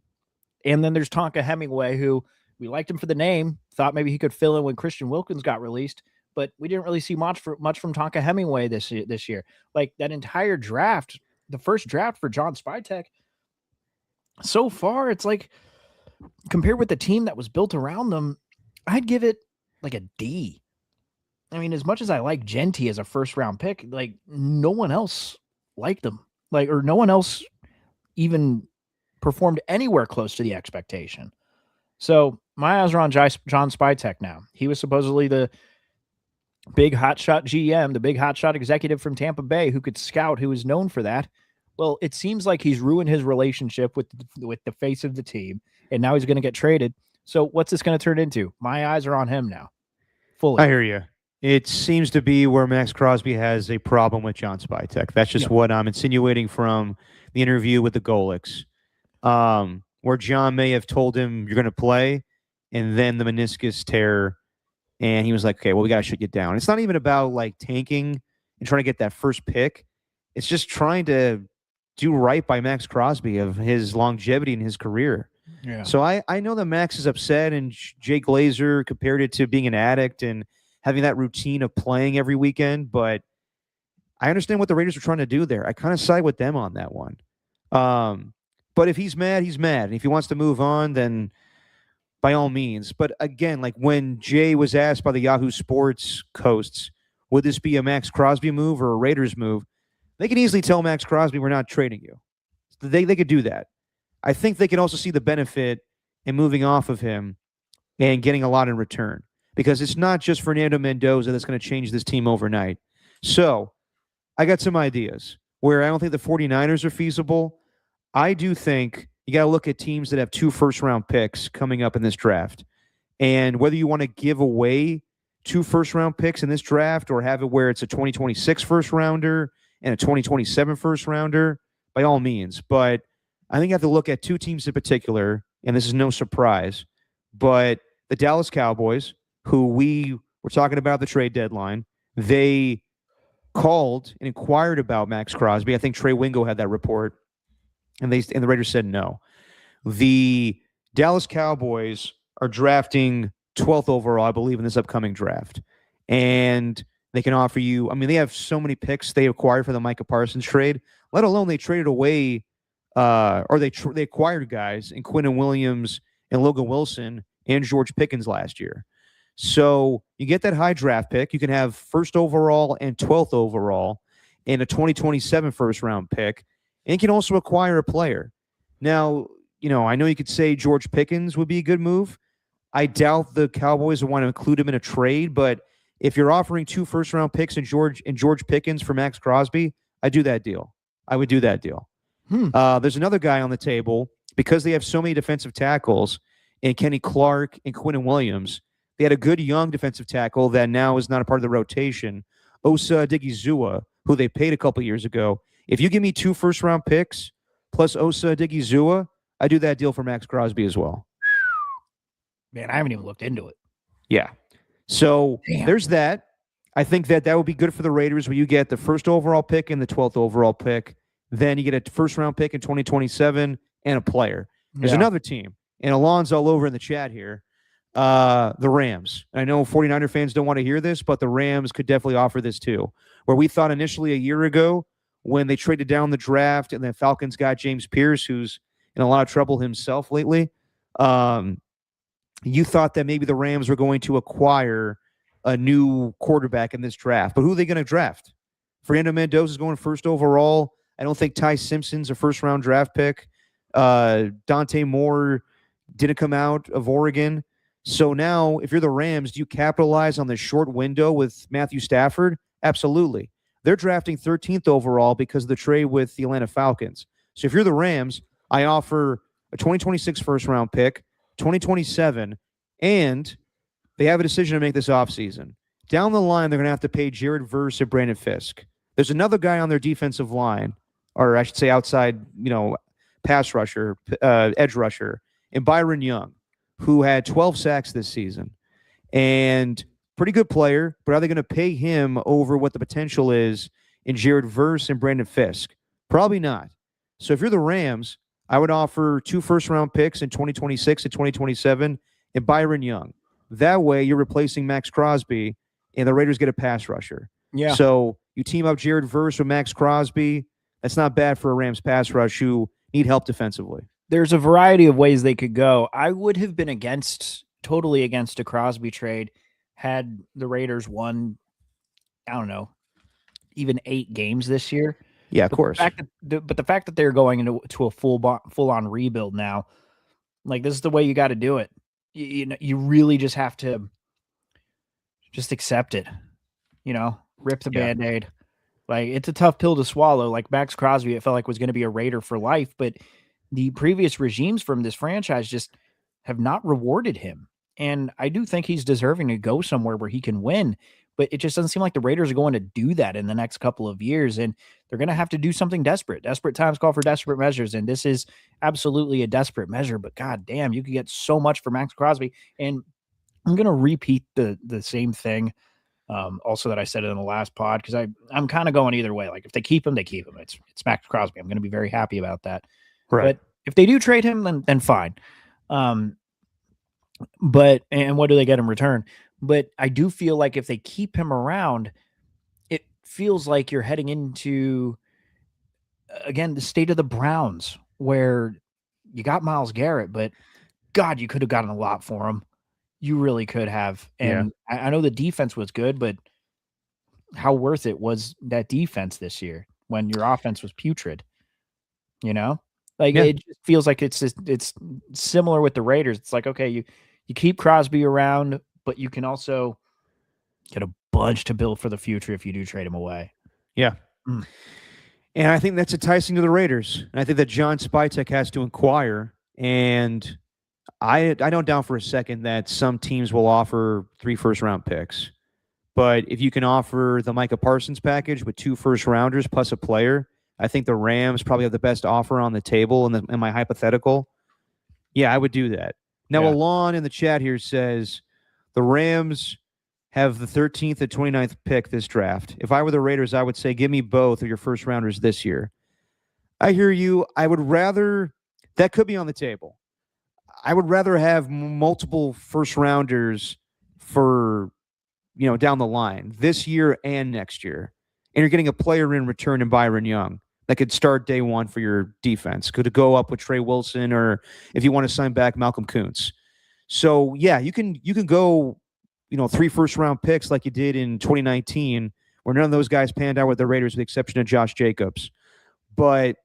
And then there's Tonka Hemingway, who we liked him for the name, thought maybe he could fill in when Christian Wilkins got released, but we didn't really see much from Tonka Hemingway this year. Like that entire draft, the first draft for John Spytek, so far, it's like compared with the team that was built around them, I'd give it like a D. I mean, as much as I like Genty as a 1st-round pick, like no one else liked him, or no one else even performed anywhere close to the expectation. So my eyes are on John Spytek now. He was supposedly the big hotshot GM, the big hotshot executive from Tampa Bay who could scout, who was known for that. Well, it seems like he's ruined his relationship with the face of the team, and now he's going to get traded. So what's this going to turn into? My eyes are on him now. Fully. I hear you. It seems to be where Maxx Crosby has a problem with John Spytek. That's just what I'm insinuating from the interview with the Golics, where John may have told him you're going to play, and then the meniscus tear, and he was like, okay, well, we got to shut you down. It's not even about like tanking and trying to get that first pick. It's just trying to do right by Maxx Crosby of his longevity in his career. Yeah. So I know that Max is upset, and Jay Glazer compared it to being an addict and having that routine of playing every weekend, but I understand what the Raiders are trying to do there. I kind of side with them on that one. But if he's mad, he's mad. And if he wants to move on, then by all means. But again, like when Jay was asked by the Yahoo Sports hosts, would this be a Maxx Crosby move or a Raiders move? They can easily tell Maxx Crosby, we're not trading you. They could do that. I think they can also see the benefit in moving off of him and getting a lot in return, because it's not just Fernando Mendoza that's going to change this team overnight. So I got some ideas where I don't think the 49ers are feasible. I do think you got to look at teams that have 2 first-round picks coming up in this draft. And whether you want to give away 2 first-round picks in this draft or have it where it's a 2026 first-rounder and a 2027 first-rounder, by all means. But I think you have to look at 2 teams in particular, and this is no surprise, but the Dallas Cowboys, who we were talking about the trade deadline, they called and inquired about Maxx Crosby. I think Trey Wingo had that report, and the Raiders said no. The Dallas Cowboys are drafting 12th overall, I believe, in this upcoming draft. And they can offer you, I mean, they have so many picks they acquired for the Micah Parsons trade, let alone they traded away, or they acquired guys in Quinnen Williams and Logan Wilson and George Pickens last year. So you get that high draft pick. You can have 1st overall and 12th overall and a 2027 first-round pick, and you can also acquire a player. Now, I know you could say George Pickens would be a good move. I doubt the Cowboys would want to include him in a trade, but if you're offering 2 first-round picks and George Pickens for Maxx Crosby, I would do that deal. There's another guy on the table, because they have so many defensive tackles in Kenny Clark and Quinnen Williams. They had a good young defensive tackle that now is not a part of the rotation, Osa Odighizuwa, who they paid a couple years ago. If you give me 2 first-round picks plus Osa Odighizuwa, I do that deal for Maxx Crosby as well. Man, I haven't even looked into it. Yeah. So there's that. I think that would be good for the Raiders, where you get the 1st overall pick and the 12th overall pick. Then you get a 1st-round pick in 2027 and a player. There's another team, and Alon's all over in the chat here, the Rams. I know 49er fans don't want to hear this, but the Rams could definitely offer this too, where we thought initially a year ago when they traded down the draft and the Falcons got James Pierce, who's in a lot of trouble himself lately, you thought that maybe the Rams were going to acquire a new quarterback in this draft. But who are they going to draft? Fernando Mendoza is going 1st overall. I don't think Ty Simpson's a 1st-round draft pick. Dante Moore didn't come out of Oregon. So now, if you're the Rams, do you capitalize on the short window with Matthew Stafford? Absolutely. They're drafting 13th overall because of the trade with the Atlanta Falcons. So if you're the Rams, I offer a 2026 first-round pick, 2027, and they have a decision to make this offseason. Down the line, they're going to have to pay Jared Verse and Brandon Fisk. There's another guy on their defensive line, or I should say outside, pass rusher, edge rusher, and Byron Young, who had 12 sacks this season. And pretty good player, but are they going to pay him over what the potential is in Jared Verse and Brandon Fisk? Probably not. So if you're the Rams, I would offer 2 first-round picks in 2026 and 2027 and Byron Young. That way, you're replacing Maxx Crosby, and the Raiders get a pass rusher. Yeah. So you team up Jared Verse with Maxx Crosby. That's not bad for a Rams pass rush who need help defensively. There's a variety of ways they could go. I would have been totally against a Crosby trade had the Raiders won, I don't know, even 8 games this year. Yeah, of course. But the fact that they're going into a full-on rebuild now, like, this is the way you got to do it. You really just have to just accept it, rip the Band-Aid. Like, it's a tough pill to swallow. Like, Maxx Crosby, it felt like was going to be a Raider for life, but the previous regimes from this franchise just have not rewarded him. And I do think he's deserving to go somewhere where he can win, but it just doesn't seem like the Raiders are going to do that in the next couple of years. And they're going to have to do something desperate. Desperate times call for desperate measures. And this is absolutely a desperate measure, but God damn, you could get so much for Maxx Crosby. And I'm going to repeat the same thing. Also that I said it in the last pod, because I'm kind of going either way. Like, if they keep him, they keep him. It's Maxx Crosby. I'm going to be very happy about that. Right. But if they do trade him, then fine. But what do they get in return? But I do feel like if they keep him around, it feels like you're heading into, again, the state of the Browns, where you got Myles Garrett, but God, you could have gotten a lot for him. You really could have. And I know the defense was good, but how worth it was that defense this year when your offense was putrid? It just feels like it's similar with the Raiders. It's like, okay, you keep Crosby around, but you can also get a bunch to build for the future if you do trade him away. Yeah. Mm. And I think that's enticing to the Raiders. And I think that John Spytek has to inquire. And I don't doubt for a second that some teams will offer 3 first-round picks. But if you can offer the Micah Parsons package with 2 first-rounders plus a player, I think the Rams probably have the best offer on the table in my hypothetical. Yeah, I would do that. Now, Alon in the chat here says the Rams have the 13th and 29th pick this draft. If I were the Raiders, I would say give me both of your first-rounders this year. I hear you. I would rather – that could be on the table. I would rather have multiple first-rounders for, down the line this year and next year. And you're getting a player in return in Byron Young that could start day one for your defense. Could go up with Trey Wilson, or if you want to sign back Malcolm Kuntz. So, yeah, you can go, 3 first-round picks like you did in 2019, where none of those guys panned out with the Raiders with the exception of Josh Jacobs. But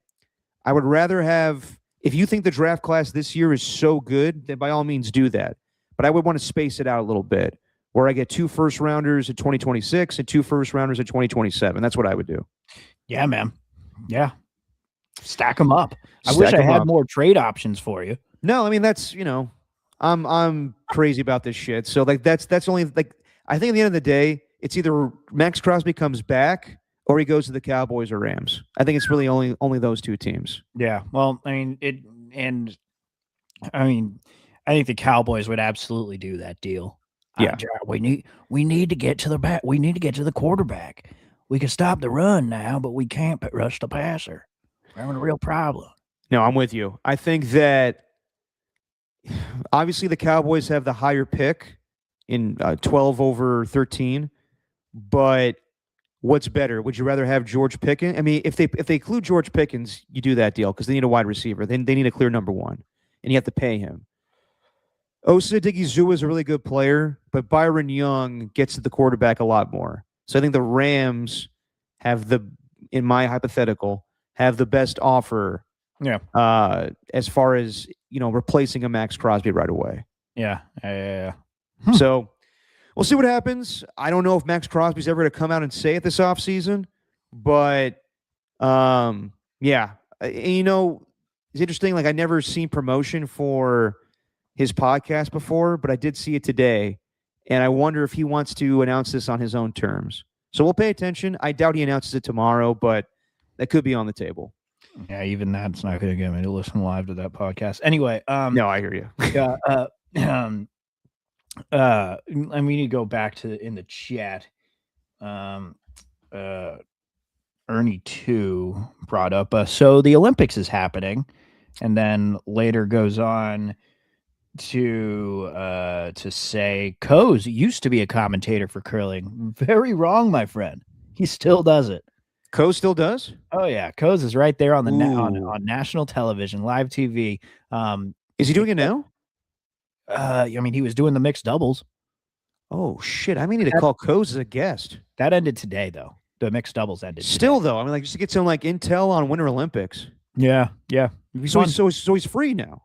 I would rather have, if you think the draft class this year is so good, then by all means do that. But I would want to space it out a little bit, where I get 2 first-rounders in 2026 and 2 first-rounders in 2027. That's what I would do. Yeah, man. Yeah. Stack them up. I wish I had more trade options for you. No, I mean, that's, I'm crazy about this shit. So, that's only, I think at the end of the day, it's either Maxx Crosby comes back or he goes to the Cowboys or Rams. I think it's really only those 2 teams. Yeah. Well, I think the Cowboys would absolutely do that deal. Yeah. We need to get to the back. We need to get to the quarterback. We can stop the run now, but we can't rush the passer. We're having a real problem. No, I'm with you. I think that obviously the Cowboys have the higher pick in 12 over 13, but what's better? Would you rather have George Pickens? I mean, if they include George Pickens, you do that deal because they need a wide receiver. Then they need a clear number 1, and you have to pay him. Osa Digizua is a really good player, but Byron Young gets to the quarterback a lot more. So I think the Rams have in my hypothetical, have the best offer. Yeah. As far as, replacing a Maxx Crosby right away. Yeah. So we'll see what happens. I don't know if Maxx Crosby's ever going to come out and say it this offseason, but yeah. It's interesting. Like, I never seen promotion for his podcast before, but I did see it today. And I wonder if he wants to announce this on his own terms. So we'll pay attention. I doubt he announces it tomorrow, but that could be on the table. Yeah, even that's not going to get me to listen live to that podcast. Anyway, No, I hear you. yeah, um, and we need to go back to in the chat. Um, uh, Ernie 2 brought up, so the Olympics is happening, and then later goes on to say Coase used to be a commentator for curling. Very wrong, my friend. He still does it. Co still does? Oh yeah, Coase is right there on the Ooh. on national television, live TV. Is he doing it now? I mean, he was doing the mixed doubles. Oh shit! I may need to call Coase as a guest. That ended today, though. The mixed doubles ended. Still, today. though, I mean, like just to get some like intel on Winter Olympics. Yeah. So he's free now.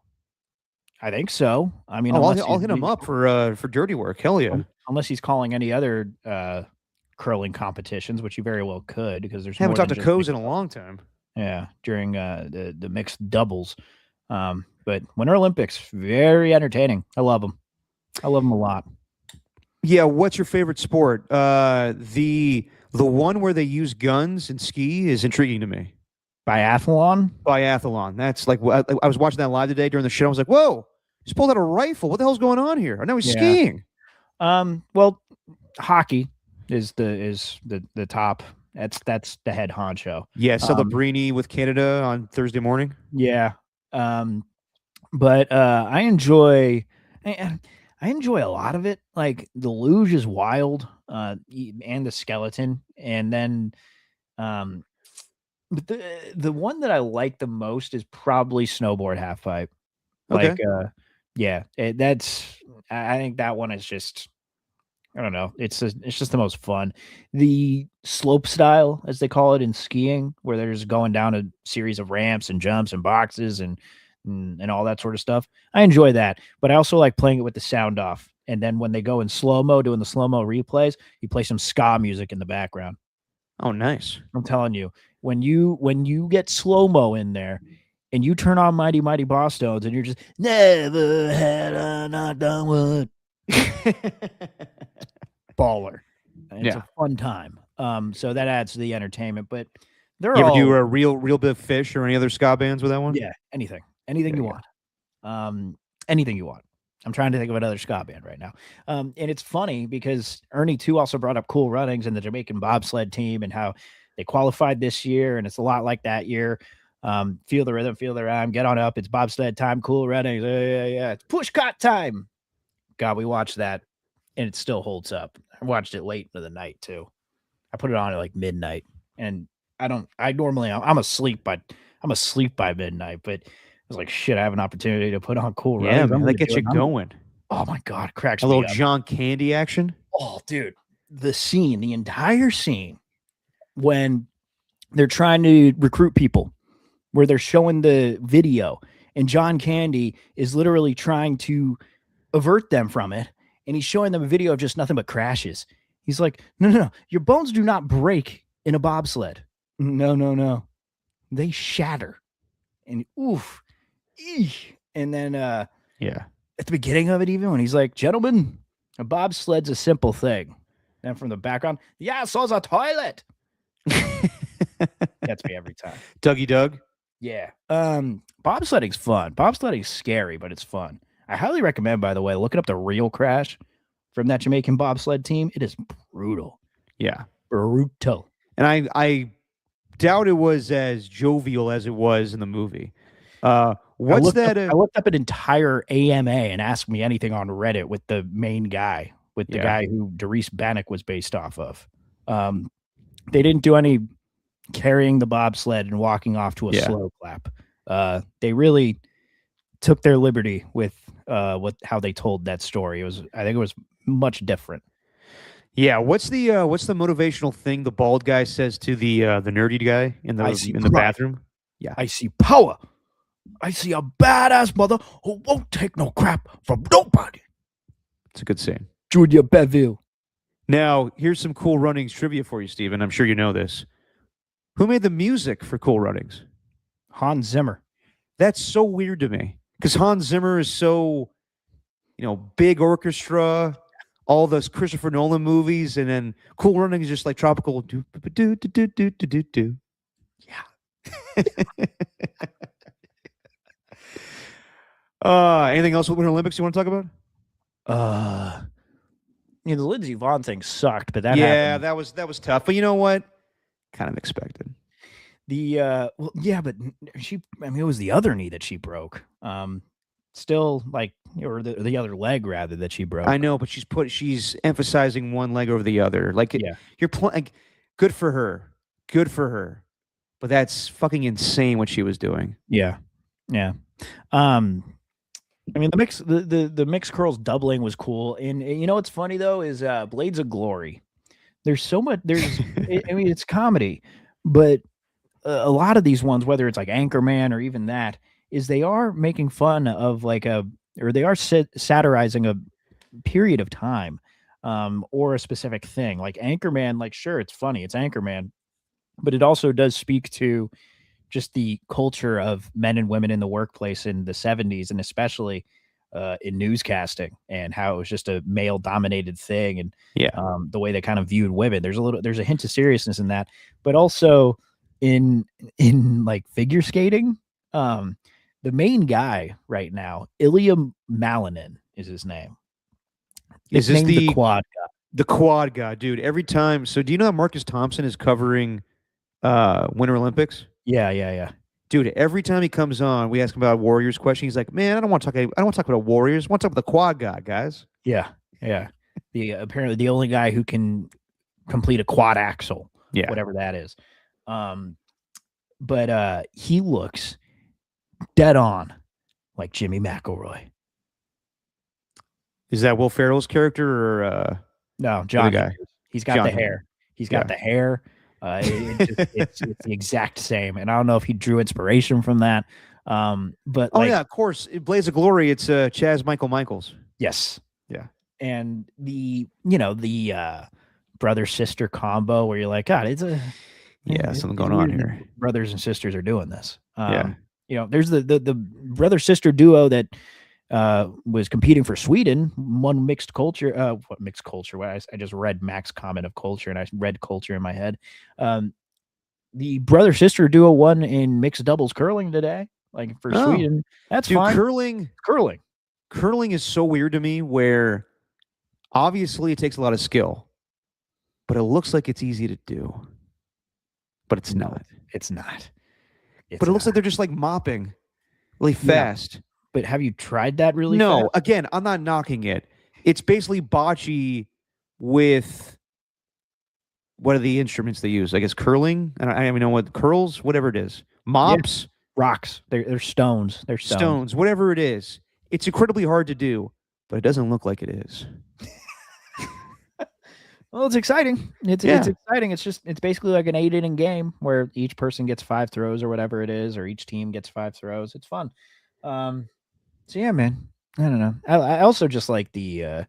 I think so. I mean, I'll hit him up for dirty work. Hell yeah! Unless he's calling any other curling competitions, which you very well could, because there's haven't talked to Coase in a long time. Yeah, during the mixed doubles. But Winter Olympics, very entertaining. I love them. I love them a lot. Yeah, what's your favorite sport? The one where they use guns and ski is intriguing to me. Biathlon? Biathlon. That's like I was watching that live today during the show. I was like, whoa, he's pulled out a rifle. What the hell's going on here? I know he's skiing. Well, hockey is the top. That's the head honcho. Yeah, Celebrini with Canada on Thursday morning. Yeah. But I enjoy a lot of it. Like the luge is wild, and the skeleton, and then but the one that I like the most is probably snowboard half pipe. Okay. Like I think that one is just, I don't know. It's just the most fun. The slope style, as they call it in skiing, where they're just going down a series of ramps and jumps and boxes and all that sort of stuff. I enjoy that, but I also like playing it with the sound off. And then when they go in slow-mo, doing the slow-mo replays, you play some ska music in the background. Oh, nice. I'm telling you, when you get slow-mo in there and you turn on Mighty Mighty Boss Stones and you're just never had a knock down wood. Baller. It's a fun time. So that adds to the entertainment, but they're you ever all do a real big fish or any other ska bands with that one? Yeah, anything you want. Anything you want. I'm trying to think of another ska band right now. And it's funny because Ernie too also brought up Cool Runnings and the Jamaican bobsled team and how they qualified this year, and it's a lot like that year. Feel the rhythm, feel the rhyme, get on up. It's bobsled time, Cool Runnings. Yeah. It's push cart time. God, we watched that and it still holds up. I watched it late into the night too. I put it on at like midnight, and I'm asleep by midnight, but I was like, shit, I have an opportunity to put on Cool Runnings. Yeah, man, that gets you going. Oh my God, it cracks a me little up. John Candy action. Oh, dude, the entire scene when they're trying to recruit people, where they're showing the video, and John Candy is literally trying to avert them from it, and he's showing them a video of just nothing but crashes. He's like, no, your bones do not break in a bobsled. No, they shatter. And oof. Eesh. And then at the beginning of it, even when he's like, gentlemen, a bobsled's a simple thing. Then from the background, yeah, so's a toilet. Gets me every time. Dougie Doug. Yeah. Bobsledding's fun. Bobsledding's scary, but it's fun. I highly recommend, by the way, looking up the real crash from that Jamaican bobsled team. It is brutal. Yeah. Brutal. And I doubt it was as jovial as it was in the movie. I looked up an entire AMA and asked me anything on Reddit with the main guy, with the guy who Darius Bannock was based off of. They didn't do any carrying the bobsled and walking off to a slow clap. They really took their liberty with how they told that story. I think it was much different. Yeah, what's the motivational thing the bald guy says to the nerdy guy in the bathroom? Yeah, I see power. I see a badass mother who won't take no crap from nobody. It's a good scene. Junior Beville. Now, here's some Cool Runnings trivia for you, Steven. I'm sure you know this. Who made the music for Cool Runnings? Hans Zimmer. That's so weird to me because Hans Zimmer is so, big orchestra, all those Christopher Nolan movies, and then Cool Runnings is just like tropical do do do do do do do do. Yeah. Anything else with Winter Olympics you want to talk about? The Lindsey Vonn thing sucked, but that Yeah, happened. that was tough. But you know what? Kind of expected. Well, yeah, but it was the other knee that she broke. Still like, or the other leg rather that she broke. I know, but she's emphasizing one leg over the other. Like Yeah. you're playing. Good for her. Good for her. But that's fucking insane what she was doing. Yeah. Yeah. The mixed curls doubling was cool. And you know what's funny though is Blades of Glory. There's so much. It's comedy, but a lot of these ones, whether it's like Anchorman or even that, is they are making fun of they are satirizing a period of time, or a specific thing. Like Anchorman, like sure, it's funny, it's Anchorman, but it also does speak to just the culture of men and women in the workplace in the 70s, and especially in newscasting, and how it was just a male dominated thing, and the way they kind of viewed women. There's a hint of seriousness in that, but also in like figure skating, the main guy right now, Ilya Malinin is his name. Is this the quad guy? The quad guy, dude. Every time. So do you know that Marcus Thompson is covering Winter Olympics? Yeah. Dude, every time he comes on, we ask him about Warriors question. He's like, "Man, I don't want to talk about Warriors. I want to talk about the quad guy, guys." Yeah. Apparently the only guy who can complete a quad axel, whatever that is. But he looks dead on like Jimmy McElroy. Is that Will Ferrell's character or no, John guy? He's got the hair. He's got the hair. It's the exact same, and I don't know if he drew inspiration from that. But yeah, of course, Blaze of Glory. It's Chaz Michaels. Yes, yeah, and the brother sister combo where you're like, God, it's something going on here. Brothers and sisters are doing this. There's the brother sister duo that was competing for Sweden, won mixed culture. What mixed culture? I just read Max comment of culture, and I read culture in my head. The brother sister duo won in mixed doubles curling today, like for Sweden. That's fine. Curling is so weird to me. Where obviously it takes a lot of skill, but it looks like it's easy to do, but it's not. It's not. But it looks like they're just like mopping really fast. But have you tried that really? No, fast? Again, I'm not knocking it. It's basically bocce with what are the instruments they use? I guess curling. I don't even know what curls, whatever it is. Mops, rocks. They're stones. They're stones. Whatever it is. It's incredibly hard to do, but it doesn't look like it is. Well, it's exciting. It's exciting. It's basically like an 8-inning game where each person gets 5 throws or whatever it is, or each team gets 5 throws. It's fun. So yeah, man. I don't know. I also just like I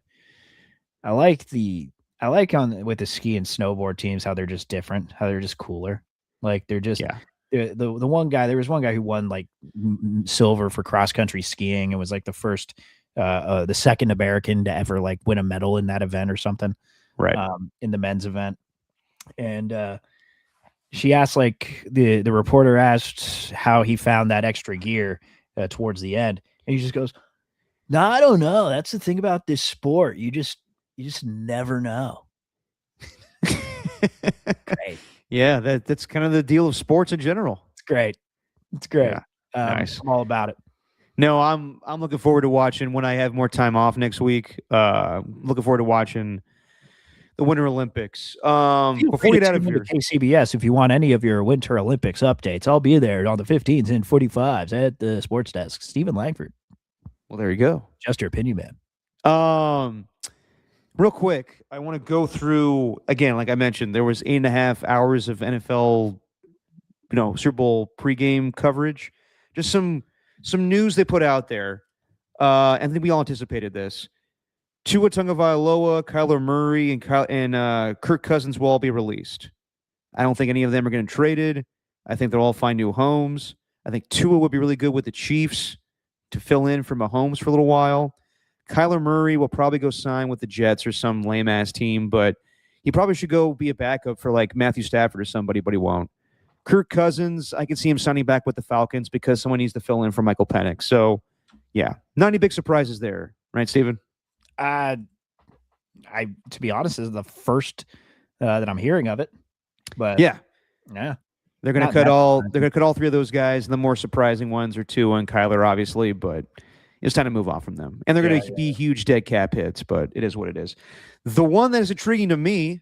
like with the ski and snowboard teams how they're just different, how they're just cooler. Like they're just the one guy. There was one guy who won like silver for cross country skiing and was like the second American to ever like win a medal in that event or something. Right. In the men's event. And she asked, like the reporter asked how he found that extra gear towards the end. And he just goes, "No, I don't know. That's the thing about this sport. You just never know." Great. Yeah, that's kind of the deal of sports in general. It's great. Yeah. Nice. I'm all about it. No, I'm looking forward to watching when I have more time off next week. Looking forward to watching the Winter Olympics. Before we get out of here, KCBS, if you want any of your Winter Olympics updates, I'll be there on the 15s and 45s at the sports desk. Stephen Langford. Well, there you go. Just your opinion, man. Real quick, I want to go through again. Like I mentioned, there was 8.5 hours of NFL, Super Bowl pregame coverage. Just some news they put out there. And I think we all anticipated this. Tua Tagovailoa, Kyler Murray, and Kirk Cousins will all be released. I don't think any of them are getting traded. I think they'll all find new homes. I think Tua would be really good with the Chiefs to fill in for Mahomes for a little while. Kyler Murray will probably go sign with the Jets or some lame-ass team, but he probably should go be a backup for like Matthew Stafford or somebody, but he won't. Kirk Cousins, I can see him signing back with the Falcons because someone needs to fill in for Michael Penix. So, Yeah. Not any big surprises there, right, Steven? To be honest, this is the first that I'm hearing of it. But yeah, yeah, they're going to not cut that all. surprising. They're going to cut all three of those guys. And the more surprising ones are Tua and Kyler, obviously, but it's time to move on from them. And they're going to be huge dead cap hits, but it is what it is. The one that is intriguing to me,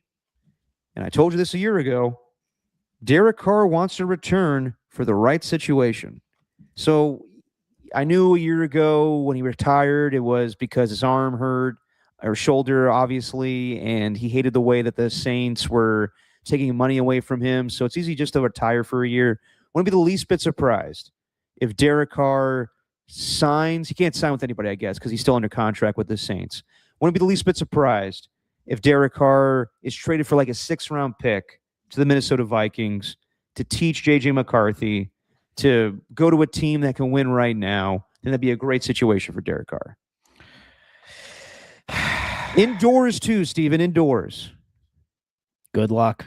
and I told you this a year ago, Derek Carr wants to return for the right situation. So I knew a year ago when he retired, it was because his arm hurt or shoulder, obviously, and he hated the way that the Saints were taking money away from him. So it's easy just to retire for a year. Wouldn't be the least bit surprised if Derek Carr signs. He can't sign with anybody, I guess, because he's still under contract with the Saints. Wouldn't be the least bit surprised if Derek Carr is traded for like a 6th-round pick to the Minnesota Vikings to teach J.J. McCarthy to go to a team that can win right now. Then that'd be a great situation for Derek Carr. Indoors too, Steven, indoors. Good luck.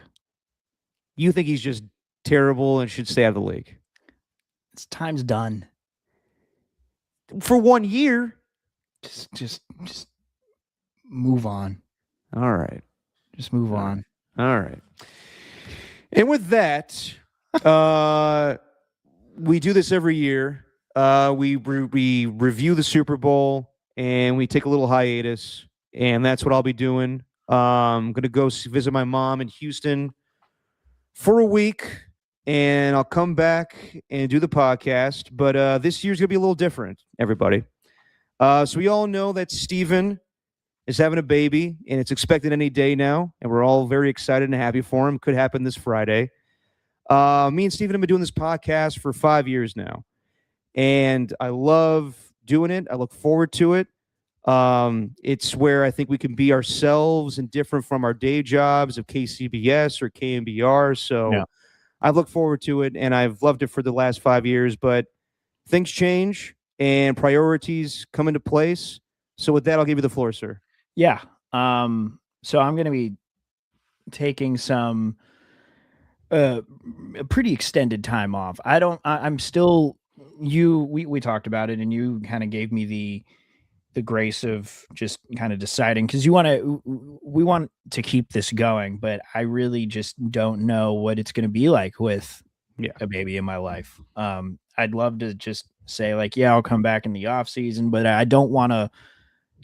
You think he's just terrible and should stay out of the league? It's time's done. For 1 year. Just move on. All right. Just move on. All right. And with that, we do this every year. We review the Super Bowl and we take a little hiatus, and that's what I'll be doing. I'm going to go visit my mom in Houston for a week, and I'll come back and do the podcast. But this year's going to be a little different, everybody. So we all know that Steven is having a baby, and it's expected any day now, and we're all very excited and happy for him. Could happen this Friday. Me and Steven have been doing this podcast for 5 years now, and I love doing it. I look forward to it. It's where I think we can be ourselves and different from our day jobs of KCBS or KMBR. So I look forward to it, and I've loved it for the last 5 years, but things change and priorities come into place. So with that, I'll give you the floor, sir. Yeah. So I'm going to be taking some a pretty extended time off. I'm still we talked about it, and you kind of gave me the grace of just kind of deciding, because we want to keep this going, but I really just don't know what it's going to be like with a baby in my life. I'd love to just say like, yeah, I'll come back in the off season, but I don't want to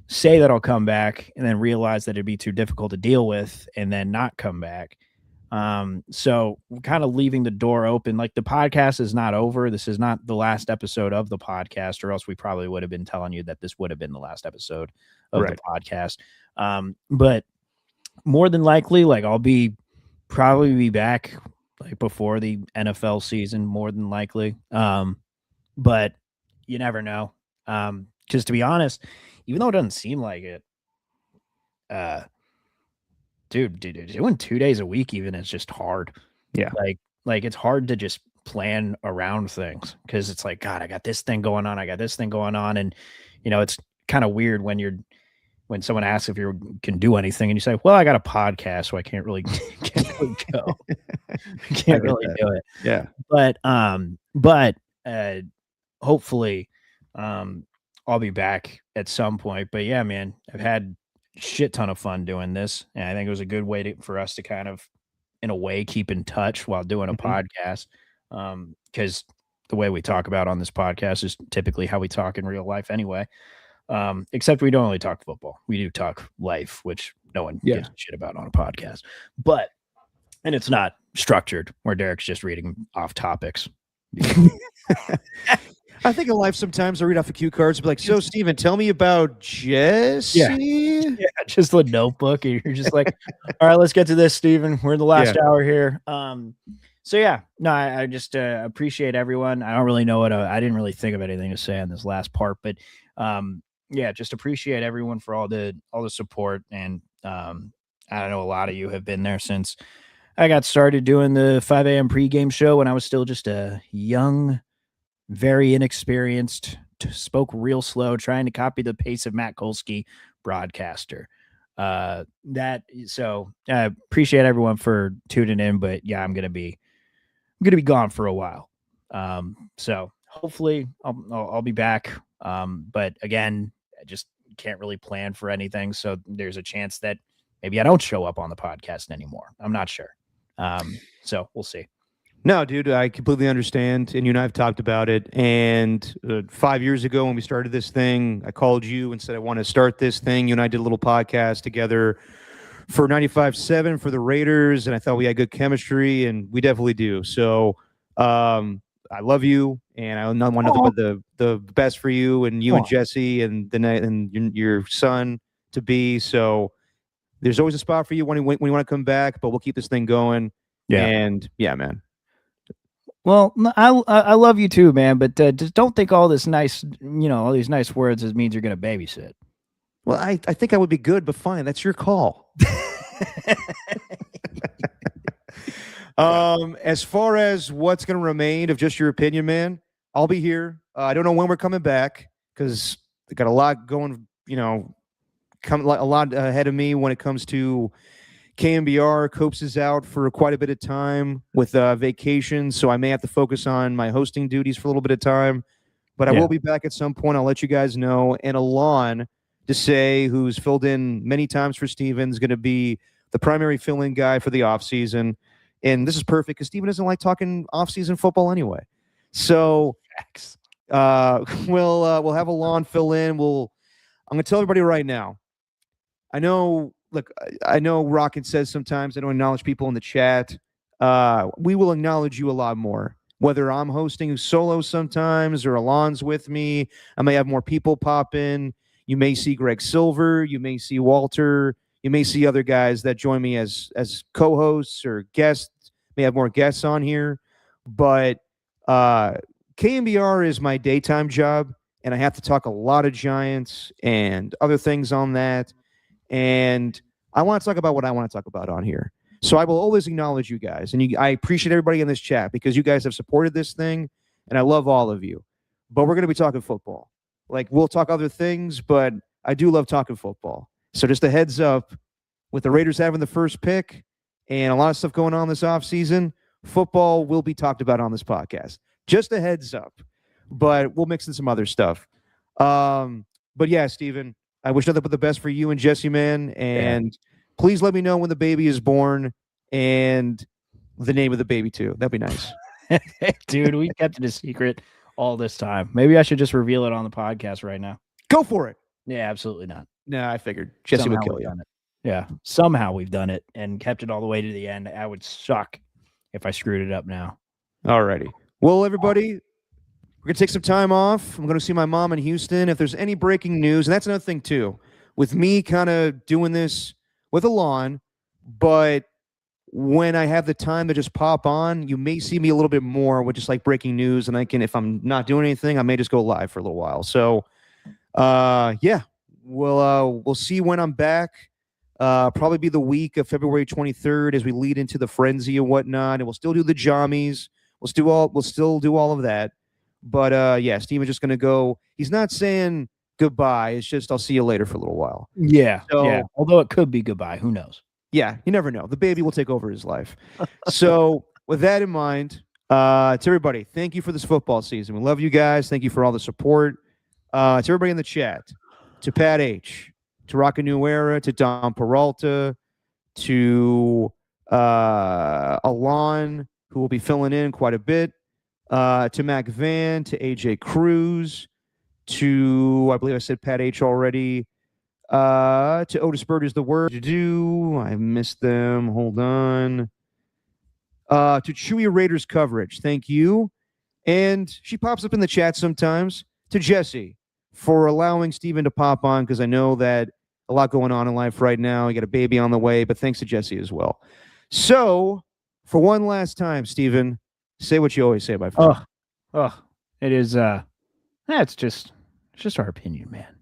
say that I'll come back and then realize that it'd be too difficult to deal with and then not come back. So kind of leaving the door open. Like, the podcast is not over. This is not the last episode of the podcast, or else we probably would have been telling you that this would have been the last episode of the podcast. But more than likely, like, I'll probably be back like before the NFL season, more than likely. But you never know. 'Cause to be honest, even though it doesn't seem like it, dude, doing 2 days a week even is just hard. Yeah. Like it's hard to just plan around things, because it's like, God, I got this thing going on. And, it's kind of weird when someone asks if you can do anything and you say, well, I got a podcast, so I can't really go. I can't really do it. Yeah. But hopefully, I'll be back at some point. But yeah, man, I've had a shit ton of fun doing this, and I think it was a good way for us to kind of, in a way, keep in touch while doing a podcast. Because the way we talk about on this podcast is typically how we talk in real life anyway. Except we don't really talk football. We do talk life, which no one gives a shit about on a podcast. And it's not structured where Derek's just reading off topics. I think in life sometimes I read off a cue cards and be like, so Steven, tell me about Jesse. Yeah, just a notebook. And you're just like, all right, let's get to this, Steven. We're in the last hour here. So yeah, no, I just appreciate everyone. I don't really know I didn't really think of anything to say on this last part, but yeah, just appreciate everyone for all the support. And I know a lot of you have been there since I got started doing the 5 a.m. pregame show when I was still just a young, very inexperienced, spoke real slow, trying to copy the pace of Matt Kolsky broadcaster. So I appreciate everyone for tuning in, but yeah, I'm gonna be gone for a while. So hopefully I'll be back. But again, I just can't really plan for anything. So there's a chance that maybe I don't show up on the podcast anymore. I'm not sure. So we'll see. No, dude, I completely understand. And you and I have talked about it. And 5 years ago, when we started this thing, I called you and said, I want to start this thing. You and I did a little podcast together for 95.7 for the Raiders. And I thought we had good chemistry, and we definitely do. So I love you. And I want nothing but the best for you and you and Jesse and your son to be. So there's always a spot for you when you want to come back, but we'll keep this thing going. Yeah. And yeah, man. Well, I love you too, man. But just don't think all this nice, all these nice words means you're going to babysit. Well, I think I would be good, but fine. That's your call. As far as what's going to remain of just your opinion, man, I'll be here. I don't know when we're coming back because I got a lot going, a lot ahead of me when it comes to KMBR. Copes is out for quite a bit of time with vacation, so I may have to focus on my hosting duties for a little bit of time. But I will be back at some point. I'll let you guys know. And Alon Desai, who's filled in many times for Steven, is going to be the primary fill-in guy for the offseason. And this is perfect because Steven doesn't like talking off-season football anyway. So we'll have Alon fill in. I'm going to tell everybody right now. I know Rocket says sometimes I don't acknowledge people in the chat. We will acknowledge you a lot more. Whether I'm hosting solo sometimes or Alon's with me, I may have more people pop in. You may see Greg Silver. You may see Walter. You may see other guys that join me as co-hosts or guests. May have more guests on here. But KMBR is my daytime job, and I have to talk a lot of Giants and other things on that. And I want to talk about what I want to talk about on here. So I will always acknowledge you guys. And I appreciate everybody in this chat because you guys have supported this thing. And I love all of you. But we're going to be talking football. Like, we'll talk other things, but I do love talking football. So just a heads up, with the Raiders having the first pick and a lot of stuff going on this offseason, football will be talked about on this podcast. Just a heads up. But we'll mix in some other stuff. But yeah, Steven, I wish nothing but the best for you and Jesse, man. And please let me know when the baby is born and the name of the baby, too. That'd be nice. Dude, we kept it a secret all this time. Maybe I should just reveal it on the podcast right now. Go for it. Yeah, absolutely not. No, I figured Jesse would kill you. Yeah, somehow we've done it and kept it all the way to the end. I would suck if I screwed it up now. Alrighty. Well, everybody, we're going to take some time off. I'm going to see my mom in Houston. If there's any breaking news, and that's another thing, too, with me kind of doing this with Alon, but when I have the time to just pop on, you may see me a little bit more with just like breaking news, and I can, if I'm not doing anything, I may just go live for a little while. So, yeah, we'll see when I'm back. Probably be the week of February 23rd as we lead into the frenzy and whatnot, and we'll still do the jammies. We'll still do all of that. But yeah, Steven's just gonna go. He's not saying goodbye. It's just I'll see you later for a little while. Yeah. So, yeah. Although it could be goodbye. Who knows? Yeah, you never know. The baby will take over his life. So with that in mind, to everybody, thank you for this football season. We love you guys. Thank you for all the support. To everybody in the chat, to Pat H, to Rocka New Era, to Don Peralta, to Alon, who will be filling in quite a bit, to Mac Van, to AJ Cruz, to, I believe I said Pat H already, to Otis Bird is the word to do. I missed them. Hold on. To Chewy Raiders coverage. Thank you. And she pops up in the chat sometimes. To Jesse for allowing Steven to pop on because I know that a lot going on in life right now. You got a baby on the way, but thanks to Jesse as well. So for one last time, Steven, say what you always say, my friend. It is it's just our opinion, man.